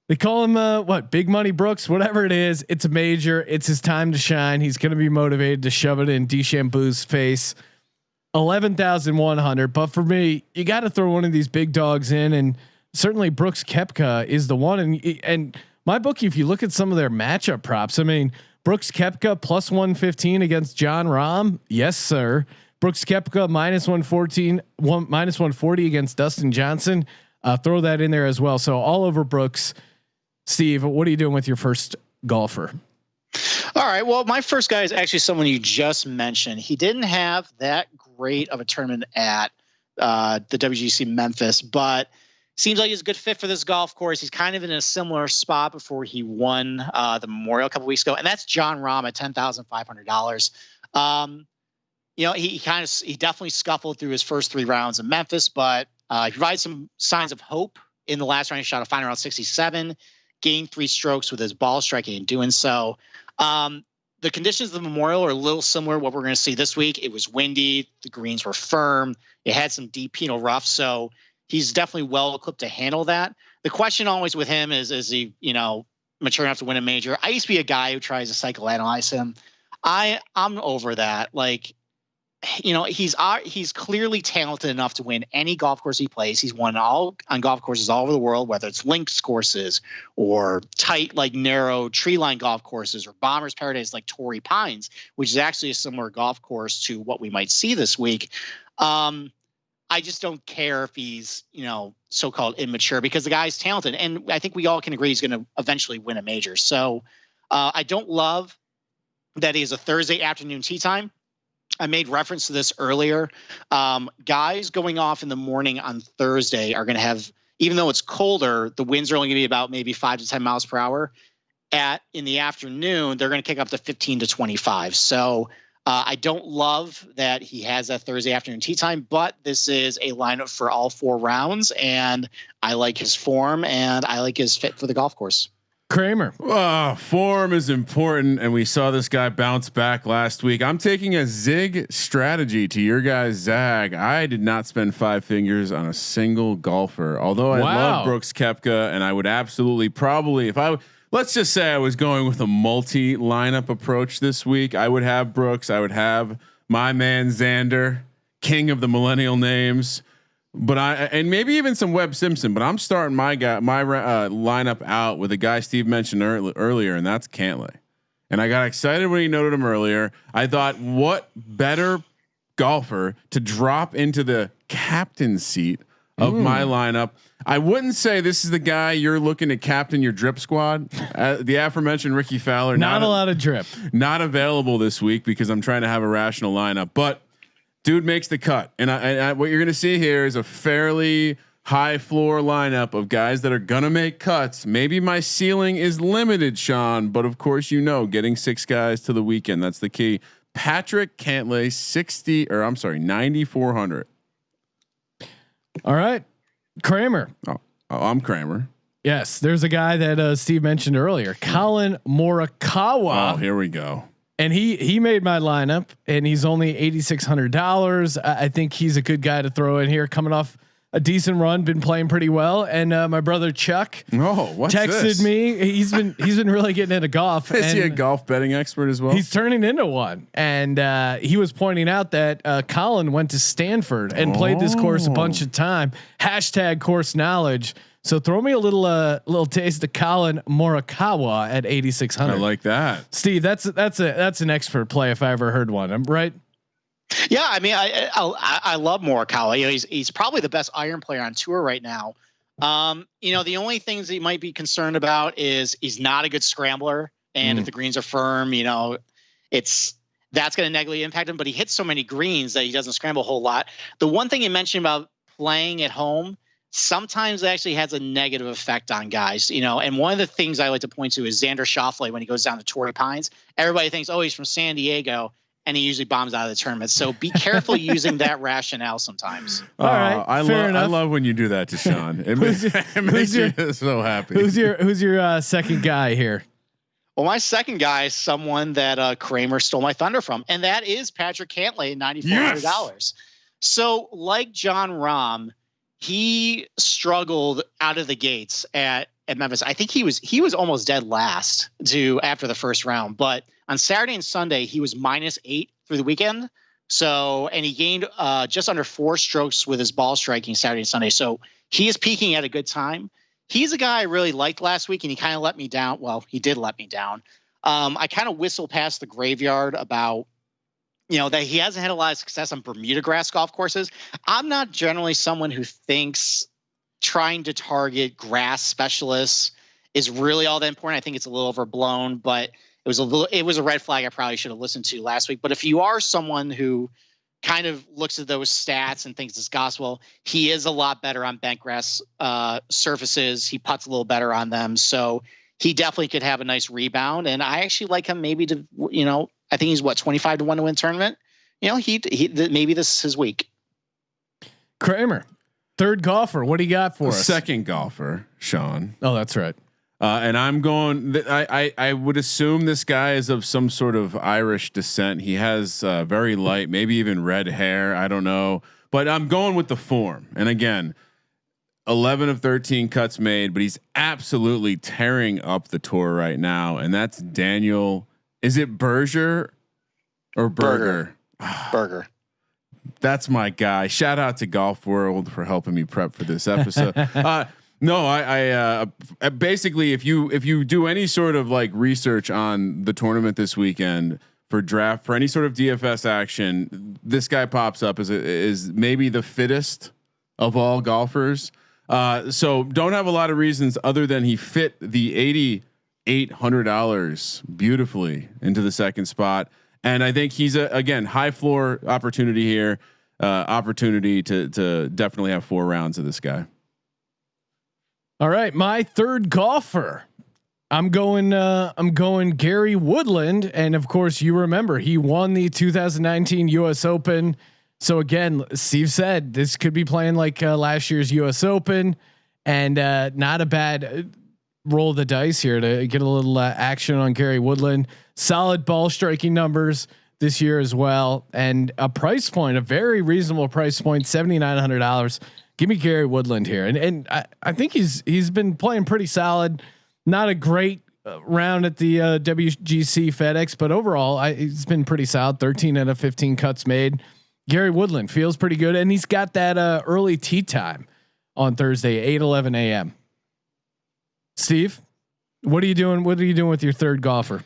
they call him big money Brooks, whatever it is. It's a major. It's his time to shine. He's going to be motivated to shove it in DeChambeau's face. 11,100. But for me, you got to throw one of these big dogs in, and certainly Brooks Koepka is the one. And my bookie, if you look at some of their matchup props, I mean, Brooks Koepka plus 115 against John Rahm. Yes, sir. Brooks Koepka minus 140 against Dustin Johnson. Throw that in there as well. So all over Brooks. Steve, what are you doing with your first golfer? All right. Well, my first guy is actually someone you just mentioned. He didn't have that great of a tournament at the WGC Memphis, but seems like he's a good fit for this golf course. He's kind of in a similar spot before he won the Memorial a couple weeks ago, and that's John Rahm at $10,500. He definitely scuffled through his first 3 rounds in Memphis, but he provided some signs of hope in the last round. He shot a final round 67, gained 3 strokes with his ball striking and doing so. The conditions of the Memorial are a little similar to what we're going to see this week. It was windy. The greens were firm. It had some deep penal rough. So he's definitely well equipped to handle that. The question always with him is he, mature enough to win a major? I used to be a guy who tries to psychoanalyze him. I'm over that. He's clearly talented enough to win any golf course he plays. He's won all on golf courses all over the world, whether it's links courses or tight, narrow tree line golf courses or Bombers Paradise like Torrey Pines, which is actually a similar golf course to what we might see this week. I just don't care if he's, so-called immature because the guy's talented. And I think we all can agree he's going to eventually win a major. So I don't love that he is a Thursday afternoon tee time. I made reference to this earlier. Guys going off in the morning on Thursday are going to have even though it's colder, the winds are only going to be about maybe 5 to 10 miles per hour. In the afternoon, they're going to kick up to 15 to 25. So I don't love that he has that Thursday afternoon tee time, but this is a lineup for all 4 rounds, and I like his form and I like his fit for the golf course. Kramer. Form is important, and we saw this guy bounce back last week. I'm taking a zig strategy to your guys' zag. I did not spend 5 fingers on a single golfer, although I love Brooks Koepka, and I would absolutely probably, let's just say I was going with a multi lineup approach this week, I would have Brooks. I would have my man Xander, king of the millennial names. But and maybe even some Webb Simpson, but I'm starting my lineup out with a guy Steve mentioned earlier, and that's Cantlay. And I got excited when he noted him earlier. I thought, what better golfer to drop into the captain seat of my lineup? I wouldn't say this is the guy you're looking to captain your drip squad. The aforementioned Ricky Fowler, not a lot of drip, not available this week because I'm trying to have a rational lineup, but dude makes the cut, and what you're going to see here is a fairly high floor lineup of guys that are going to make cuts. Maybe my ceiling is limited, Sean, but of course, getting 6 guys to the weekend. That's the key. Patrick Cantlay, 9,400. All right. Kramer. Oh, I'm Kramer. Yes. There's a guy that Steve mentioned earlier, Colin Morakawa. Oh, here we go. And he made my lineup, and he's only $8,600. I think he's a good guy to throw in here, coming off a decent run, been playing pretty well. And my brother Chuck texted me. He's been really getting into golf. Is he a golf betting expert as well? He's turning into one. And he was pointing out that Colin went to Stanford and played this course a bunch of time. # course knowledge. So throw me a little taste of Colin Morakawa at 8,600. I like that, Steve. That's an expert play if I ever heard one. I'm right. Yeah, I mean, I love Morikawa. You know, he's probably the best iron player on tour right now. You know, the only things he might be concerned about is he's not a good scrambler, and if the greens are firm, you know, that's going to negatively impact him. But he hits so many greens that he doesn't scramble a whole lot. The one thing you mentioned about playing at home, sometimes it actually has a negative effect on guys, you know. And one of the things I like to point to is Xander Schofley when he goes down to Torrey Pines. Everybody thinks, oh, he's from San Diego, and he usually bombs out of the tournament. So be careful using that rationale sometimes. All right, I love when you do that to Sean. It makes me so happy. Who's your second guy here? Well, my second guy is someone that Kramer stole my thunder from, and that is Patrick Cantlay, $9,400. Yes! So, like John Rahm, he struggled out of the gates at Memphis. I think he was almost dead last after the first round, but on Saturday and Sunday he was -8 through the weekend. So, and he gained just under 4 strokes with his ball striking Saturday and Sunday. So he is peaking at a good time. He's a guy I really liked last week, and he kind of let me down. Well, he did let me down. I kind of whistled past the graveyard about, you know, that he hasn't had a lot of success on Bermuda grass golf courses. I'm not generally someone who thinks trying to target grass specialists is really all that important. I think it's a little overblown, but it was a red flag I probably should have listened to last week. But if you are someone who kind of looks at those stats and thinks it's gospel, he is a lot better on bent grass surfaces. He putts a little better on them. So he definitely could have a nice rebound. And I actually like him maybe to, you know, I think he's 25 to 1 to win tournament. You know, maybe this is his week. Kramer, third golfer. What do you got for us? Second golfer, Sean. Oh, that's right. And I'm going. I would assume this guy is of some sort of Irish descent. He has very light, maybe even red hair. I don't know, but I'm going with the form. And again, 11 of 13 cuts made, but he's absolutely tearing up the tour right now. And that's Daniel. Is it Berger or Berger? Berger. That's my guy. Shout out to Golf World for helping me prep for this episode. No, I basically, if you do any sort of like research on the tournament this weekend for any sort of DFS action, this guy pops up is maybe the fittest of all golfers. So don't have a lot of reasons other than he fit the $8,800 beautifully into the second spot. And I think he's again, high floor opportunity here, opportunity to definitely have 4 rounds of this guy. All right, my third golfer. I'm going Gary Woodland, and of course, you remember he won the 2019 U.S. Open. So again, Steve said this could be playing like last year's U.S. Open, and not a bad roll of the dice here to get a little action on Gary Woodland. Solid ball striking numbers this year as well, and a price point, a very reasonable price point, $7,900. Give me Gary Woodland here, and I think he's been playing pretty solid. Not a great round at the WGC FedEx, but overall he's been pretty solid. 13 out of 15 cuts made. Gary Woodland feels pretty good, and he's got that early tee time on Thursday, 8:11 a.m. Steve, what are you doing? What are you doing with your third golfer?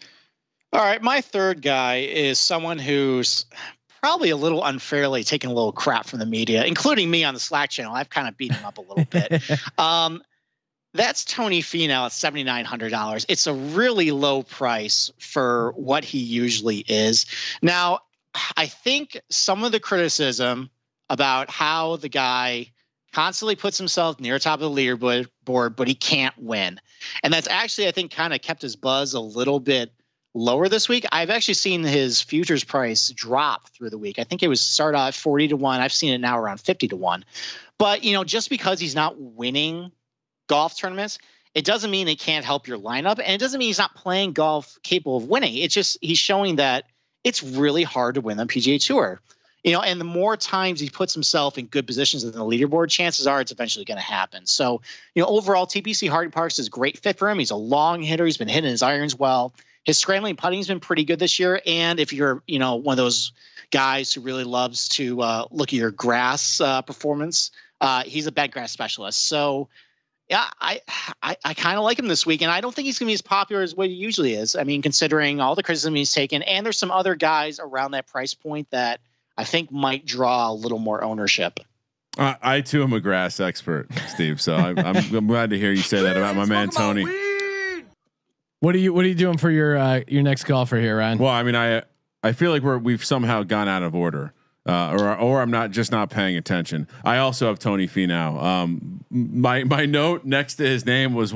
All right, my third guy is someone who's probably a little unfairly taking a little crap from the media, including me on the Slack channel. I've kind of beaten him up a little bit. That's Tony Fenel at $7,900. It's a really low price for what he usually is. Now, I think some of the criticism about how the guy constantly puts himself near top of the leaderboard, but he can't win. And that's actually, I think, kind of kept his buzz a little bit lower this week. I've actually seen his futures price drop through the week. I think it was start out 40 to 1. I've seen it now around 50 to 1. But, just because he's not winning golf tournaments, it doesn't mean it can't help your lineup, and it doesn't mean he's not playing golf capable of winning. It's just he's showing that it's really hard to win on PGA Tour. And the more times he puts himself in good positions in the leaderboard, chances are it's eventually going to happen. So, overall, TPC Harding Parks is a great fit for him. He's a long hitter. He's been hitting his irons well. His scrambling putting has been pretty good this year. And if you're, one of those guys who really loves to look at your grass performance, he's a bent grass specialist. So, yeah, I kind of like him this week, and I don't think he's going to be as popular as what he usually is. I mean, considering all the criticism he's taken, and there's some other guys around that price point that I think might draw a little more ownership. I too am a grass expert, Steve. So I'm glad to hear you say that about my man Tony. What are you doing for your next golfer here, Ryan? Well, I mean, I feel like we've somehow gone out of order. Or I'm not paying attention. I also have Tony Finau. My note next to his name was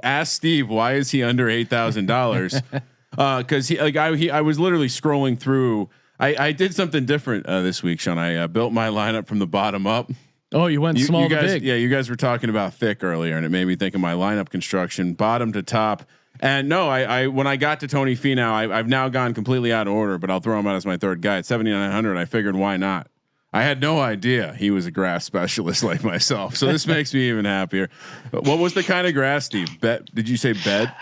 ask Steve, why is he under $8,000? Cause I was literally scrolling through. I did something different this week, Sean. I built my lineup from the bottom up. Oh, you went small to guys, big. Yeah. You guys were talking about thick earlier, and it made me think of my lineup construction, bottom to top. And no, I when I got to Tony Finau, I've now gone completely out of order, but I'll throw him out as my third guy at 7,900. I figured, why not? I had no idea he was a grass specialist like myself. So this makes me even happier. What was the kind of grass, Steve? Did you say bed?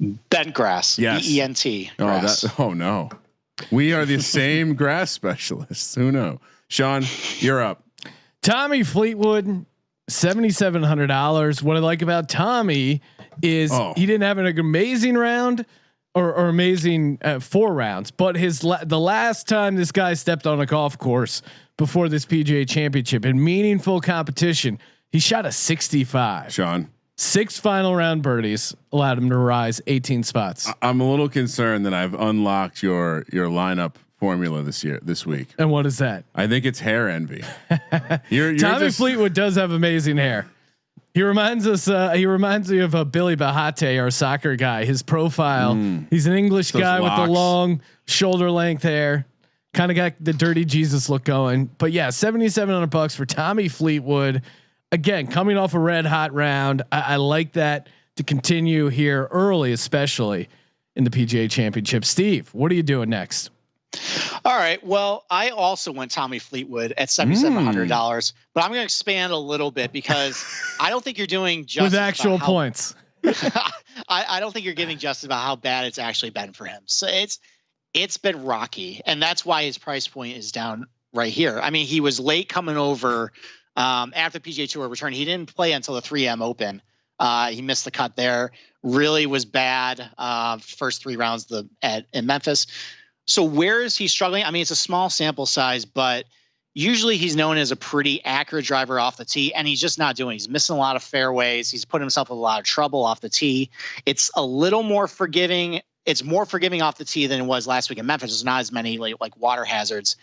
Bent grass. Yes. BENT. Oh no. We are the same grass specialists. Who knows? Sean, you're up. Tommy Fleetwood, $7,700. What I like about Tommy is he didn't have an amazing round or amazing 4 rounds, but the last time this guy stepped on a golf course before this PGA Championship in meaningful competition, he shot a 65. Sean, 6 final round birdies allowed him to rise 18 spots. I'm a little concerned that I've unlocked your lineup formula this week. And what is that? I think it's hair envy. Tommy Fleetwood does have amazing hair. He reminds us. He reminds me of Billy Bahate, our soccer guy. His profile. He's an English guy with the long shoulder length hair. Kind of got the dirty Jesus look going. But yeah, $7,700 for Tommy Fleetwood. Again, coming off a red hot round. I like that to continue here early, especially in the PGA Championship. Steve, what are you doing next? All right. Well, I also went Tommy Fleetwood at $7,700, but I'm going to expand a little bit because I don't think you're doing justice with actual points. I don't think you're giving justice about how bad it's actually been for him. So it's been rocky, and that's why his price point is down right here. I mean, he was late coming over after the PGA Tour return. He didn't play until the 3M Open. He missed the cut there. Really was bad first 3 rounds in Memphis. So where is he struggling? I mean, it's a small sample size, but usually he's known as a pretty accurate driver off the tee, and he's just not doing it. He's missing a lot of fairways. He's putting himself in a lot of trouble off the tee. It's a little more forgiving. It's more forgiving off the tee than it was last week in Memphis. There's not as many like water hazards.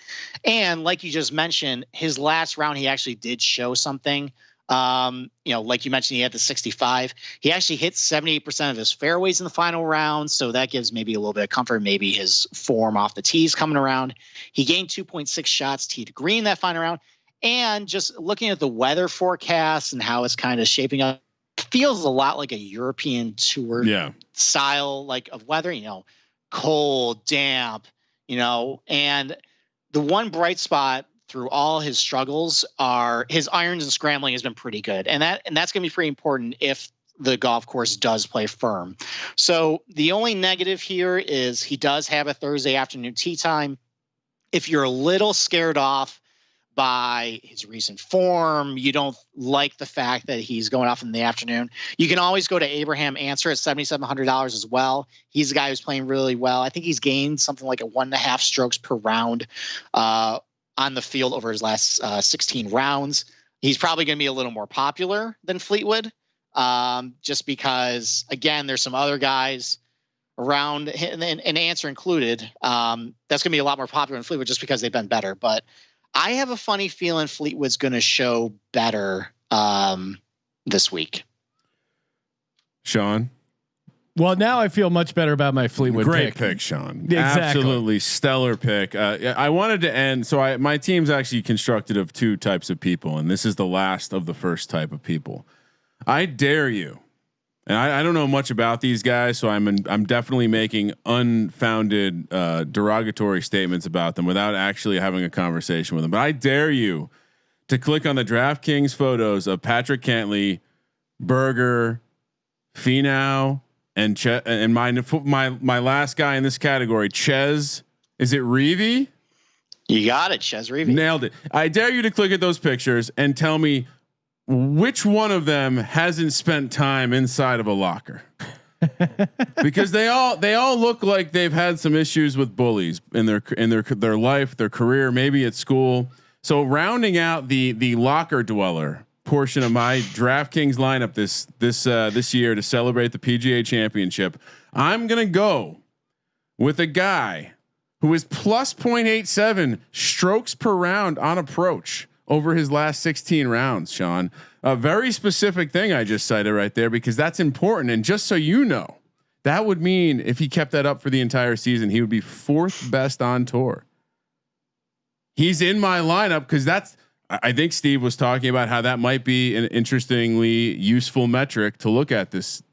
And like you just mentioned, his last round, he actually did show something. Like you mentioned, he had the 65. He actually hit 78% of his fairways in the final round. So that gives maybe a little bit of comfort. Maybe his form off the tees coming around. He gained 2.6 shots tee to green that final round. And just looking at the weather forecast and how it's kind of shaping up, feels a lot like a European tour style, like of weather, cold, damp, and the one bright spot through all his struggles are his irons and scrambling has been pretty good. And that's going to be pretty important if the golf course does play firm. So the only negative here is he does have a Thursday afternoon tee time. If you're a little scared off by his recent form, you don't like the fact that he's going off in the afternoon, you can always go to Abraham Answer at $7,700 as well. He's a guy who's playing really well. I think he's gained something like a 1.5 strokes per round on the field over his last 16 rounds. He's probably going to be a little more popular than Fleetwood, just because, again, there's some other guys around, and Answer included, that's going to be a lot more popular than Fleetwood just because they've been better. But I have a funny feeling Fleetwood's going to show better this week. Sean? Well, now I feel much better about my Fleetwood Great pick, Sean. Exactly. Absolutely stellar pick. I wanted to end. So my team's actually constructed of two types of people, and this is the last of the first type of people. I dare you, and I don't know much about these guys, so I'm definitely making unfounded derogatory statements about them without actually having a conversation with them. But I dare you to click on the DraftKings photos of Patrick Cantlay, Berger, Fenel, and my last guy in this category, Ches. Is it Reavie? You got it, Ches Reavie. Nailed it. I dare you to click at those pictures and tell me which one of them hasn't spent time inside of a locker. Because they all look like they've had some issues with bullies in their life, their career, maybe at school. So rounding out the locker dweller portion of my DraftKings lineup this year to celebrate the PGA Championship, I'm gonna go with a guy who is plus 0.87 strokes per round on approach over his last 16 rounds. Sean, a very specific thing I just cited right there because that's important. And just so you know, that would mean if he kept that up for the entire season, he would be 4th best on tour. He's in my lineup because I think Steve was talking about how that might be an interestingly useful metric to look at this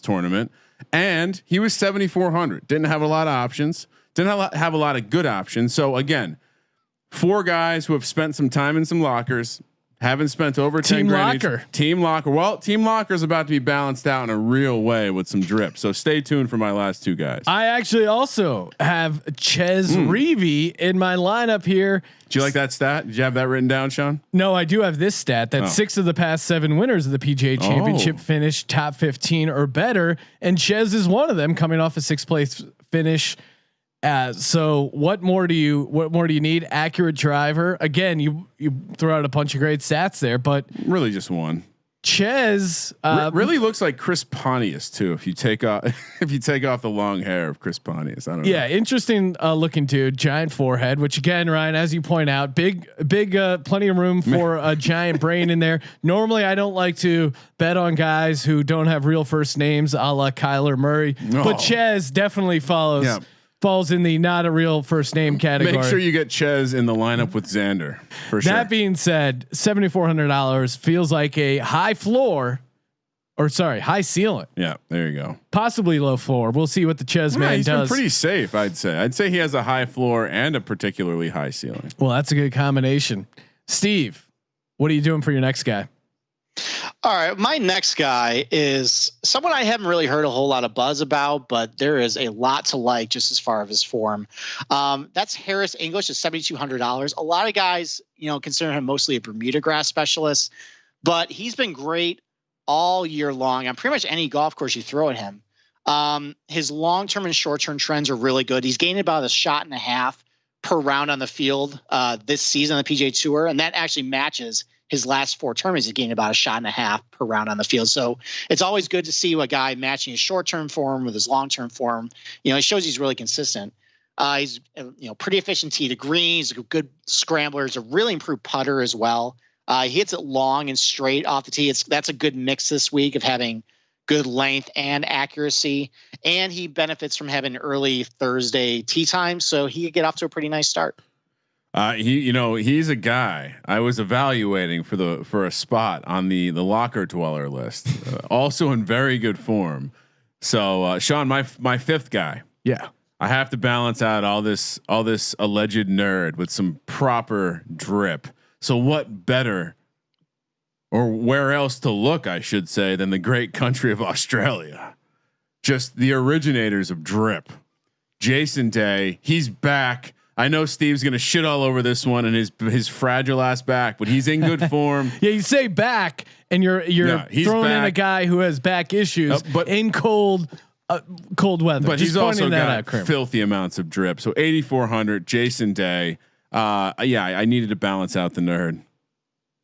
tournament. And he was 7,400. Didn't have a lot of options. Didn't have a lot of good options. So again, 4 guys who have spent some time in some lockers, haven't spent over 10 grand each. Team locker. Well, team locker is about to be balanced out in a real way with some drip. So stay tuned for my last 2 guys. I actually also have Ches Reavie in my lineup here. Do you like that stat? Did you have that written down, Sean? No, I do have this stat that 6 of the past 7 winners of the PGA Championship finished top 15 or better, and Ches is one of them, coming off a 6th place finish. So what more do you need? Accurate driver. Again, you throw out a bunch of great stats there, but really just one. Ches really looks like Chris Pontius too. If you take off the long hair of Chris Pontius, I don't know. Yeah, interesting looking dude. Giant forehead, which again, Ryan, as you point out, big, plenty of room for a giant brain in there. Normally, I don't like to bet on guys who don't have real first names, a la Kyler Murray, but Ches definitely follows. Yeah. Falls in the not a real first name category. Make sure you get Ches in the lineup with Xander for sure. That being said, $7,400 feels like a high floor, or sorry, high ceiling. Yeah, there you go. Possibly low floor. We'll see what the Ches man he's does. Been pretty safe, I'd say. I'd say he has a high floor and a particularly high ceiling. Well, that's a good combination. Steve, what are you doing for your next guy? All right, my next guy is someone I haven't really heard a whole lot of buzz about, but there is a lot to like just as far as his form. That's Harris English at $7,200. A lot of guys, consider him mostly a Bermuda grass specialist, but he's been great all year long on pretty much any golf course you throw at him. His long-term and short-term trends are really good. He's gained about 1.5 shots per round on the field this season on the PGA Tour, and that actually matches his last 4 tournaments. He gained about 1.5 shots per round on the field. So it's always good to see a guy matching his short-term form with his long-term form. It shows he's really consistent. He's pretty efficient tee to green. He's a good scrambler. He's a really improved putter as well. He hits it long and straight off the tee. That's a good mix this week of having good length and accuracy, and he benefits from having early Thursday tee time, so he could get off to a pretty nice start. He's a guy I was evaluating for a spot on the locker dweller list, also in very good form. So Sean, my fifth guy. Yeah, I have to balance out all this alleged nerd with some proper drip. So what better, or where else to look, I should say, than the great country of Australia? Just the originators of drip. Jason Day, he's back. I know Steve's gonna shit all over this one and his fragile ass back, but he's in good form. Yeah, you say back, and you're throwing in a guy who has back issues, but in cold weather. But he's also got filthy amounts of drip. So 8,400, Jason Day. I needed to balance out the nerd.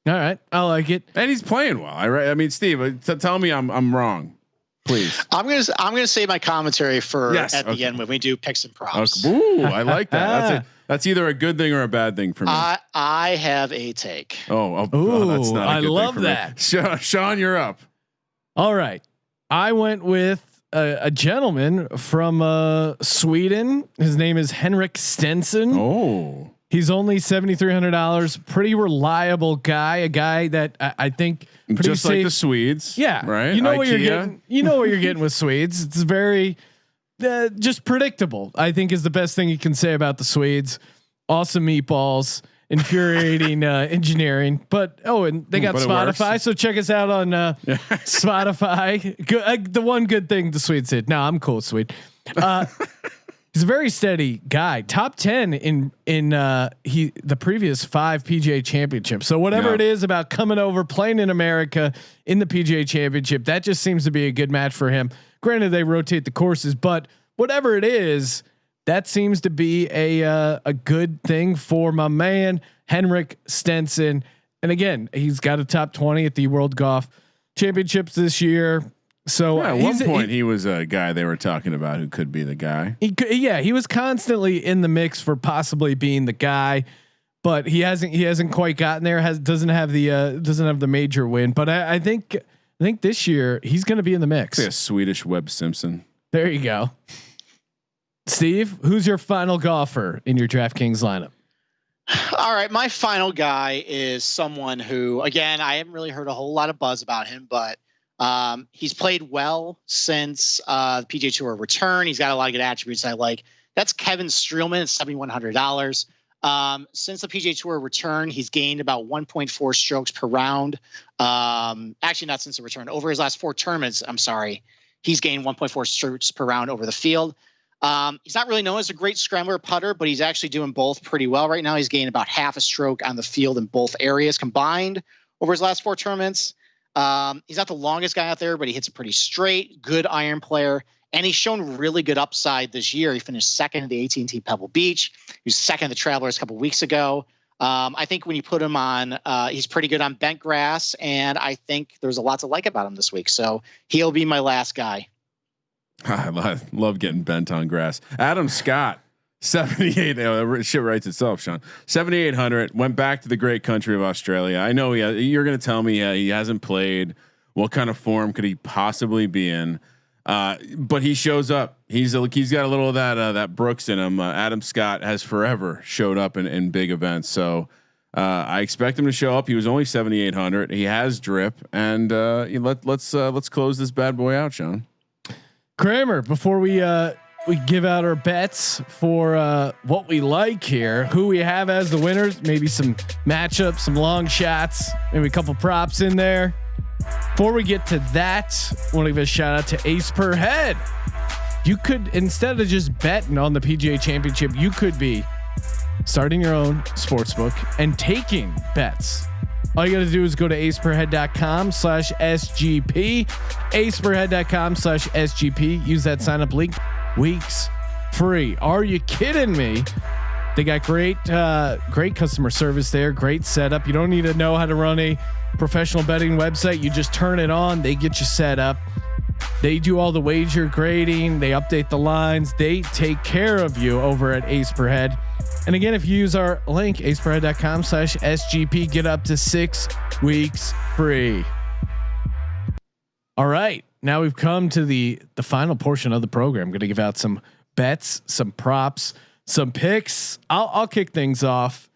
All right, I like it, and he's playing well. I mean, Steve, tell me I'm wrong, please. I'm gonna save my commentary for the end when we do picks and props. Okay. Ooh, I like that. That's either a good thing or a bad thing for me. I have a take. Oh, that's not. I love that. Sean, you're up. All right, I went with a gentleman from Sweden. His name is Henrik Stenson. Oh. He's only $7,300. Pretty reliable guy. A guy that I think pretty just safe. Like the Swedes. Yeah, right. You know Ikea. what you're getting. You know what you're getting with Swedes. It's very just predictable. I think is the best thing you can say about the Swedes. Awesome meatballs, infuriating engineering. But and they got Spotify. So check us out on Spotify. Good, the one good thing the Swedes did. No, I'm cool, Swede. He's a very steady guy. Top 10 in the previous 5 PGA Championships. So whatever it is about coming over, playing in America in the PGA Championship, that just seems to be a good match for him. Granted, they rotate the courses, but whatever it is, that seems to be a good thing for my man Henrik Stenson. And again, he's got a top 20 at the World Golf Championships this year. So at one point he was a guy they were talking about who could be the guy. He was constantly in the mix for possibly being the guy, but he hasn't quite gotten there. Doesn't have the major win. But I think this year he's going to be in the mix. Like a Swedish Webb Simpson. There you go. Steve, who's your final golfer in your DraftKings lineup? All right, my final guy is someone who, again, I haven't really heard a whole lot of buzz about him, but he's played well since the PGA Tour return. He's got a lot of good attributes I like. That's Kevin Streelman at $7,100. Since the PGA Tour return, he's gained about 1.4 strokes per round. Actually, not since the return. Over his last 4 tournaments, he's gained 1.4 strokes per round over the field. He's not really known as a great scrambler putter, but he's actually doing both pretty well right now. He's gained about half a stroke on the field in both areas combined over his last 4 tournaments. He's not the longest guy out there, but he hits it pretty straight. Good iron player, and he's shown really good upside this year. He finished second at the AT&T Pebble Beach. He was second at the Travelers a couple weeks ago. I think when you put him on, he's pretty good on bent grass, and I think there's a lot to like about him this week. So he'll be my last guy. I love getting bent on grass. Adam Scott, 78. Shit writes itself, Sean. 7,800. Went back to the great country of Australia. I know you're going to tell me he hasn't played. What kind of form could he possibly be in? But he shows up. He's got a little of that Brooks in him. Adam Scott has forever showed up in big events. So I expect him to show up. He was only 7,800. He has drip, and let's close this bad boy out, Sean. Kramer, before we give out our bets for what we like here, who we have as the winners, maybe some matchups, some long shots, maybe a couple props in there. Before we get to that, I want to give a shout out to Ace Per Head. You could, instead of just betting on the PGA Championship, you could be starting your own sportsbook and taking bets. All you got to do is go to aceperhead.com/SGP, aceperhead.com/SGP. Use that sign up link. Weeks free. Are you kidding me? They got great customer service there. Great setup. You don't need to know how to run a professional betting website. You just turn it on. They get you set up. They do all the wager grading. They update the lines. They take care of you over at Ace Per Head. And again, if you use our link, aceperhead.com/SGP, get up to 6 weeks free. All right. Now we've come to the final portion of the program. I'm going to give out some bets, some props, some picks. I'll kick things off.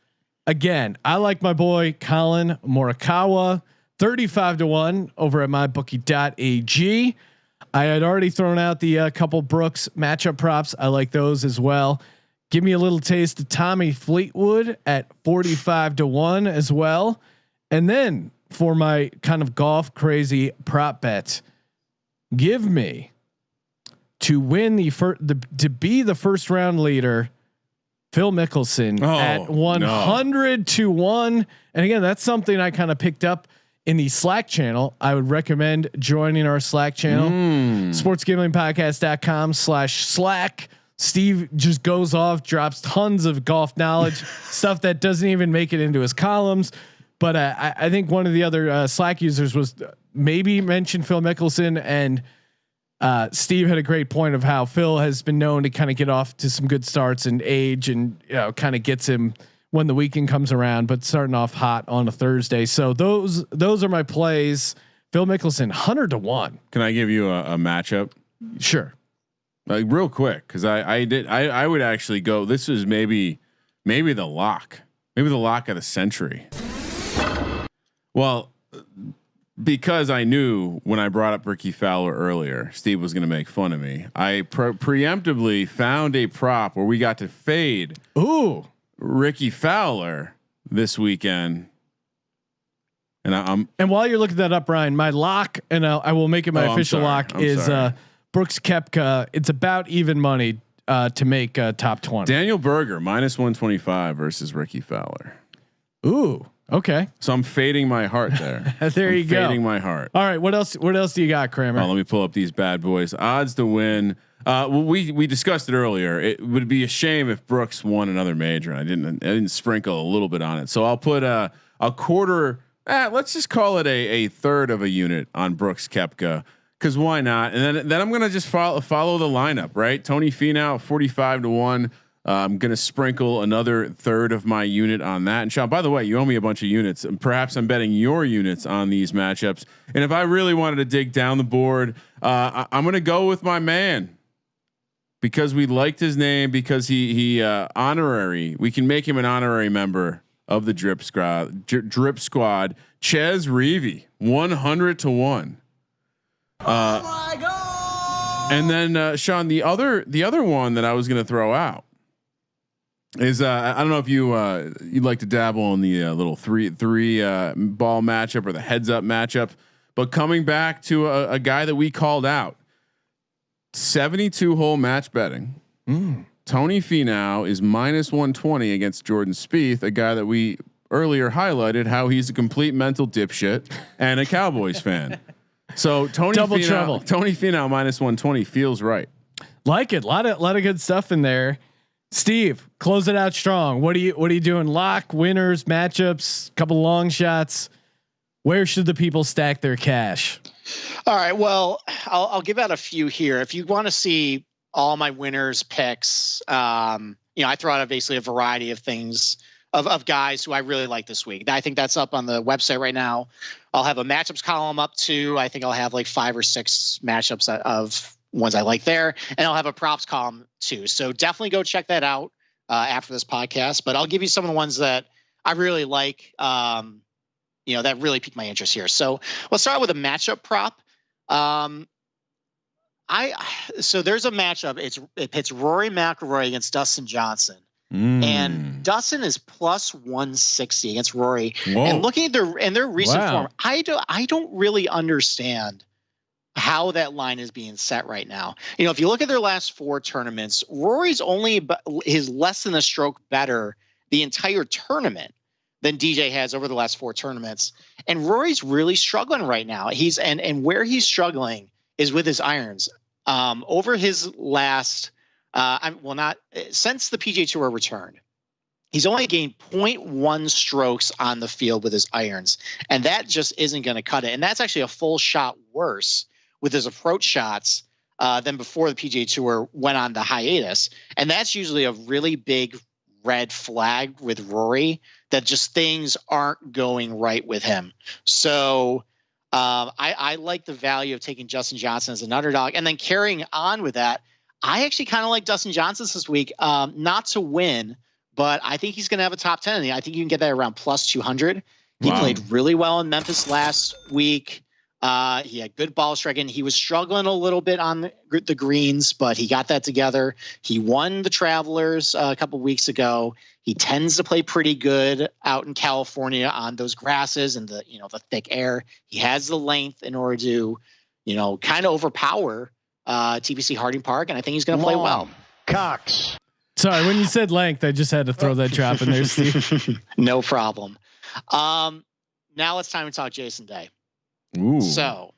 Again, I like my boy Colin Morakawa, 35-1 over at mybookie.ag. I had already thrown out the couple Brooks matchup props. I like those as well. Give me a little taste of Tommy Fleetwood at 45-1 as well. And then for my kind of golf crazy prop bet, give me to win to be the first round leader, Phil Mickelson at 100-1. And again, that's something I kind of picked up in the Slack channel. I would recommend joining our Slack channel, sportsgamblingpodcast.com/Slack. Steve just goes off, drops tons of golf knowledge, stuff that doesn't even make it into his columns. But I think one of the other Slack users was maybe mentioned Phil Mickelson, and Steve had a great point of how Phil has been known to kind of get off to some good starts and age, and kind of gets him when the weekend comes around, but starting off hot on a Thursday. So those are my plays. Phil Mickelson, 100-1. Can I give you a matchup? Sure. Like real quick, because I would actually go. This is maybe the lock, maybe the lock of the century. Well, because I knew when I brought up Rickie Fowler earlier, Steve was going to make fun of me. I preemptively found a prop where we got to fade Rickie Fowler this weekend. And and while you're looking that up, Ryan, my lock, and I will make it my official lock, is Brooks Koepka. It's about even money to make top 20. Daniel Berger -125 versus Rickie Fowler. Ooh, okay. So I'm fading my heart there. You go. Fading my heart. All right. What else do you got, Kramer? Let me pull up these bad boys. Odds to win. Well, we discussed it earlier. It would be a shame if Brooks won another major. I didn't sprinkle a little bit on it. So I'll put a quarter. Let's just call it a third of a unit on Brooks Koepka, because why not? And then I'm gonna just follow the lineup, right? Tony Finau 45-1. I'm gonna sprinkle another third of my unit on that. And Sean, by the way, you owe me a bunch of units, and perhaps I'm betting your units on these matchups. And if I really wanted to dig down the board, I'm gonna go with my man, because we liked his name, because he honorary. We can make him an honorary member of the Drip Squad. Ches Reavie, 100-1. Oh my God. And then Sean, the other one that I was going to throw out is I don't know if you'd like to dabble in the little three ball matchup or the heads up matchup, but coming back to a guy that we called out, 72 hole match betting. Tony Finau is -120 against Jordan Spieth, a guy that we earlier highlighted how he's a complete mental dipshit and a Cowboys fan. So Tony Finau -120 feels right. Like it. A lot of good stuff in there. Steve, close it out strong. What are you doing? Lock, winners, matchups, couple long shots. Where should the people stack their cash? All right. Well, I'll give out a few here. If you want to see all my winners picks, I throw out basically a variety of things of guys who I really like this week. I think that's up on the website right now. I'll have a matchups column up too. I think I'll have like 5 or 6 matchups of ones I like there, and I'll have a props column too. So definitely go check that out after this podcast. But I'll give you some of the ones that I really like. That really piqued my interest here. So let's start with a matchup prop. So there's a matchup. It pits Rory McIlroy against Dustin Johnson, and Dustin is +160 against Rory. Whoa. And looking at their recent form, I don't really understand how that line is being set right now. If you look at their last 4 tournaments, Rory's only his less than a stroke better the entire tournament than DJ has over the last 4 tournaments. And Rory's really struggling right now. And where he's struggling is with his irons. Over his last, since the PGA Tour returned, he's only gained 0.1 strokes on the field with his irons, and that just isn't going to cut it. And that's actually a full shot worse with his approach shots than before the PGA Tour went on the hiatus. And that's usually a really big red flag with Rory, that just things aren't going right with him. So I like the value of taking Justin Johnson as an underdog. And then carrying on with that, I actually kind of like Dustin Johnson this week, not to win, but I think he's going to have a top 10. I think you can get that around plus 200. He played really well in Memphis last week. He had good ball striking. He was struggling a little bit on the greens, but he got that together. He won the Travelers a couple weeks ago. He tends to play pretty good out in California on those grasses and the thick air. He has the length in order to, kind of overpower TPC Harding Park, and I think he's going to play well. Cox. Sorry, when you said length, I just had to throw that drop in there, Steve. No problem. Now it's time to talk Jason Day. Ooh. So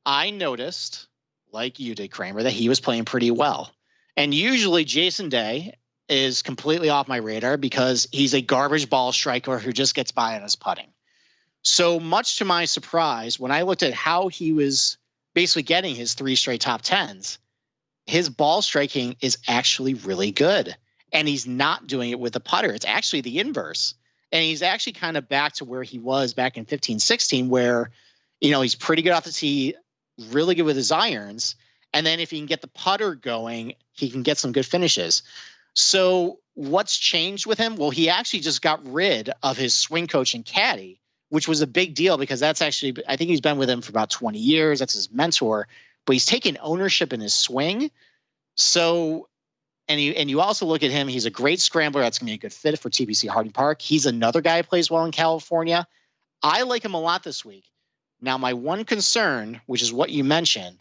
I noticed, like you did, Kramer, that he was playing pretty well. And usually Jason Day is completely off my radar because he's a garbage ball striker who just gets by on his putting. So much to my surprise, when I looked at how he was basically getting his 3 straight top 10s, his ball striking is actually really good. And he's not doing it with the putter. It's actually the inverse. And he's actually kind of back to where he was back in 15, 16, where, he's pretty good off the tee, really good with his irons. And then if he can get the putter going, he can get some good finishes. So what's changed with him? Well, he actually just got rid of his swing coach and caddy, which was a big deal because that's actually, I think he's been with him for about 20 years. That's his mentor, but he's taken ownership in his swing. So, and you also look at him, he's a great scrambler. That's going to be a good fit for TPC Harding Park. He's another guy who plays well in California. I like him a lot this week. Now, my one concern, which is what you mentioned,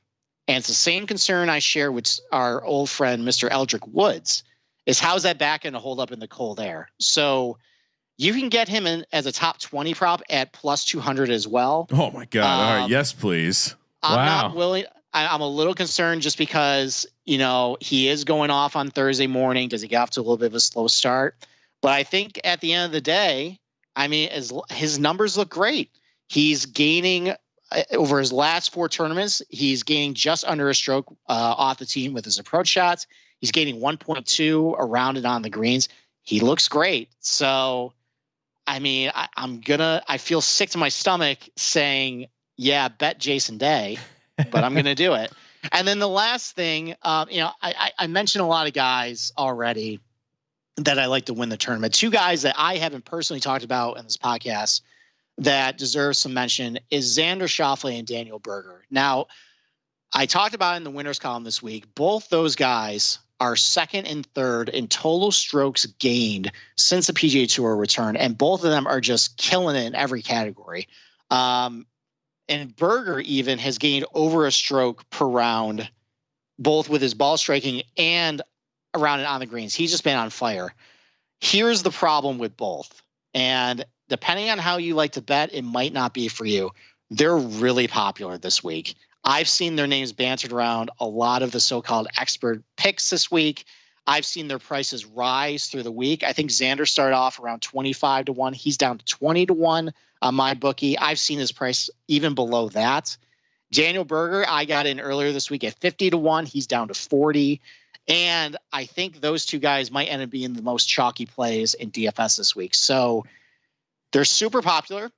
and it's the same concern I share with our old friend, Mr. Eldrick Woods, is how's that back going to hold up in the cold air? So you can get him in as a top 20 prop at plus 200 as well. Oh my God. All right. Yes, please. I'm not willing. I'm a little concerned just because, he is going off on Thursday morning. Does he get off to a little bit of a slow start? But I think at the end of the day, his numbers look great. He's gaining over his last 4 tournaments. He's gaining just under a stroke off the team with his approach shots. He's gaining 1.2 around and on the greens. He looks great. So, I feel sick to my stomach saying, yeah, bet Jason Day, but I'm going to do it. And then the last thing, I mentioned a lot of guys already that I like to win the tournament. 2 guys that I haven't personally talked about in this podcast that deserves some mention is Xander Schofley and Daniel Berger. Now, I talked about in the winners column this week, both those guys are 2nd and 3rd in total strokes gained since the PGA Tour return, and both of them are just killing it in every category. And Berger even has gained over a stroke per round, both with his ball striking and around and on the greens. He's just been on fire. Here's the problem with both. And depending on how you like to bet, it might not be for you. They're really popular this week. I've seen their names bantered around a lot of the so-called expert picks this week. I've seen their prices rise through the week. I think Xander started off around 25 to 1. He's down to 20 to 1 on my bookie. I've seen his price even below that. Daniel Berger, I got in earlier this week at 50 to 1. He's down to 40. And I think those 2 guys might end up being the most chalky plays in DFS this week. So they're super popular.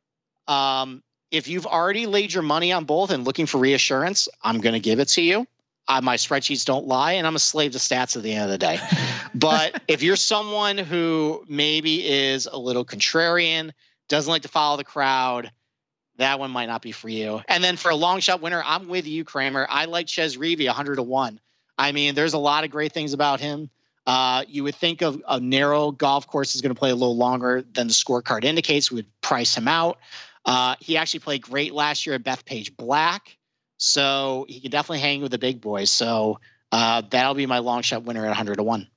If you've already laid your money on both and looking for reassurance, I'm going to give it to you. My spreadsheets don't lie, and I'm a slave to stats at the end of the day. But if you're someone who maybe is a little contrarian, doesn't like to follow the crowd, that one might not be for you. And then for a long shot winner, I'm with you, Kramer. I like Ches Reavie 100 to 1. There's a lot of great things about him. You would think of a narrow golf course is going to play a little longer than the scorecard indicates. We would price him out. He actually played great last year at Bethpage Black, so he can definitely hang with the big boys. So that'll be my long shot winner at 100 to 1.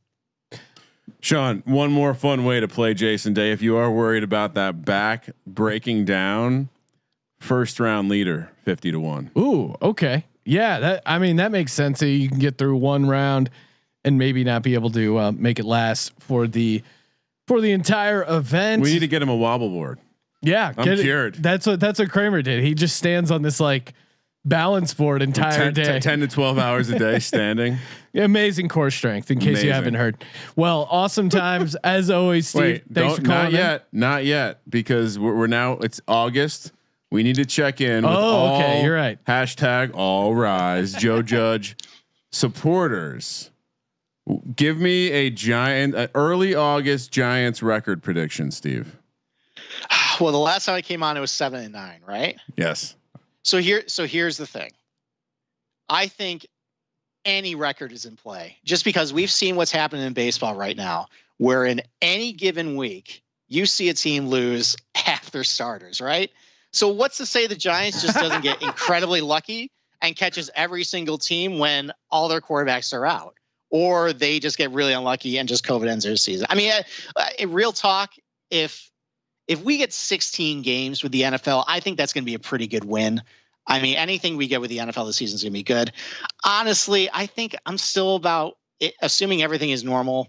Sean, one more fun way to play Jason Day. If you are worried about that back breaking down, 1st round leader, 50 to 1. Ooh, okay. Yeah. That makes sense. So you can get through 1 round and maybe not be able to make it last for the entire event. We need to get him a wobble board. Yeah, I'm cured. That's what Kramer did. He just stands on this like balance board entire day. 10 to 12 hours a day standing. Amazing core strength. In case you haven't heard. Well, awesome times as always, Steve. Wait, thanks for calling. Not yet, because we're now. It's August. We need to check in. With okay, you're right. Hashtag all rise, Joe Judge supporters. Give me an early August Giants record prediction, Steve. Well, the last time I came on, it was 7-9, right? Yes. So here's the thing. I think any record is in play, just because we've seen what's happening in baseball right now, where in any given week you see a team lose half their starters, right? So what's to say the Giants just doesn't get incredibly lucky and catches every single team when all their quarterbacks are out, or they just get really unlucky and just COVID ends their season? I mean, in real talk, if we get 16 games with the NFL, I think that's going to be a pretty good win. I mean, anything we get with the NFL this season is going to be good. Honestly, I think I'm still about it, assuming everything is normal.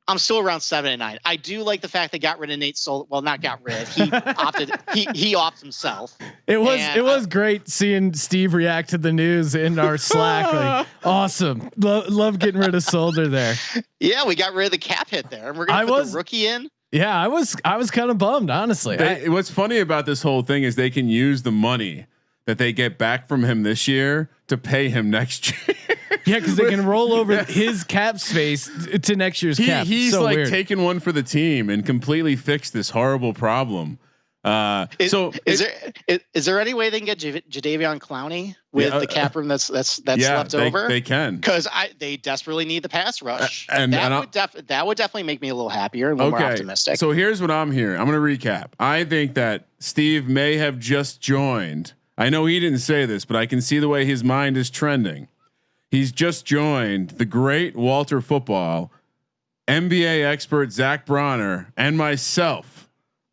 I'm still around 7-9. I do like the fact they got rid of Nate Sol. Well, not got rid. He opted. He opted himself. It was great seeing Steve react to the news in our Slack. Like, awesome. Love getting rid of Solder there. Yeah, we got rid of the cap hit there, and we're gonna put the rookie in. Yeah, I was kind of bummed, honestly. What's funny about this whole thing is they can use the money that they get back from him this year to pay him next year. Yeah, because they can roll over his cap space to next year's cap. He's so like weird. taking one for the team and completely fixed this horrible problem. Is there any way they can get Jadeveon Clowney with the cap room that's left over? They can, because they desperately need the pass rush, and that would definitely make me a little happier and more optimistic. So here's what I'm hearing. I'm going to recap. I think that Steve may have just joined. I know he didn't say this, but I can see the way his mind is trending. He's just joined the great Walter Football, NBA expert Zach Bronner, and myself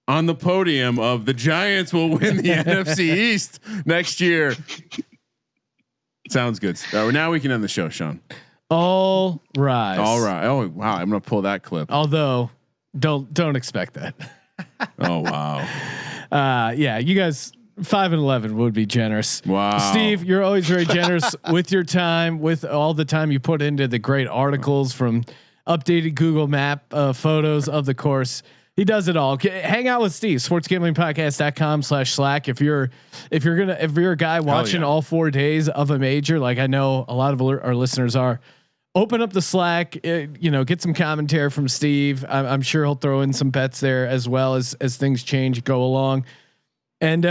on the podium of the Giants will win the NFC East next year. Sounds good. Now we can end the show, Sean. All rise. All right. Oh wow, I'm gonna pull that clip. Although, don't expect that. Oh wow. Yeah, you guys. 5-11 would be generous. Wow. Steve, you're always very generous with your time, with all the time you put into the great articles from updated Google Map photos of the course. He does it all. Hang out with Steve, sportsgamblingpodcast.com/Slack. If you're a guy watching all 4 days of a major, like I know a lot of our listeners are, open up the Slack, get some commentary from Steve. I'm sure he'll throw in some bets there as well as things change, go along. And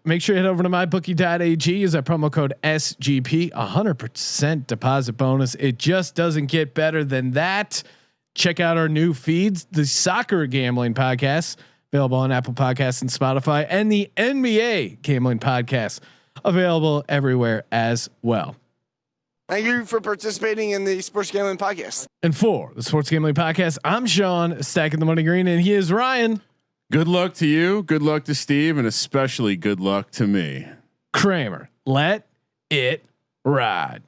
make sure you head over to mybookie.ag. Use that promo code SGP, 100% deposit bonus. It just doesn't get better than that. Check out our new feeds, the Soccer Gambling Podcast, available on Apple Podcasts and Spotify, and the NBA Gambling Podcast, available everywhere as well. Thank you for participating in the Sports Gambling Podcast. And for the Sports Gambling Podcast, I'm Sean, stacking the money green, and he is Ryan. Good luck to you. Good luck to Steve, and especially good luck to me. Kramer, let it ride.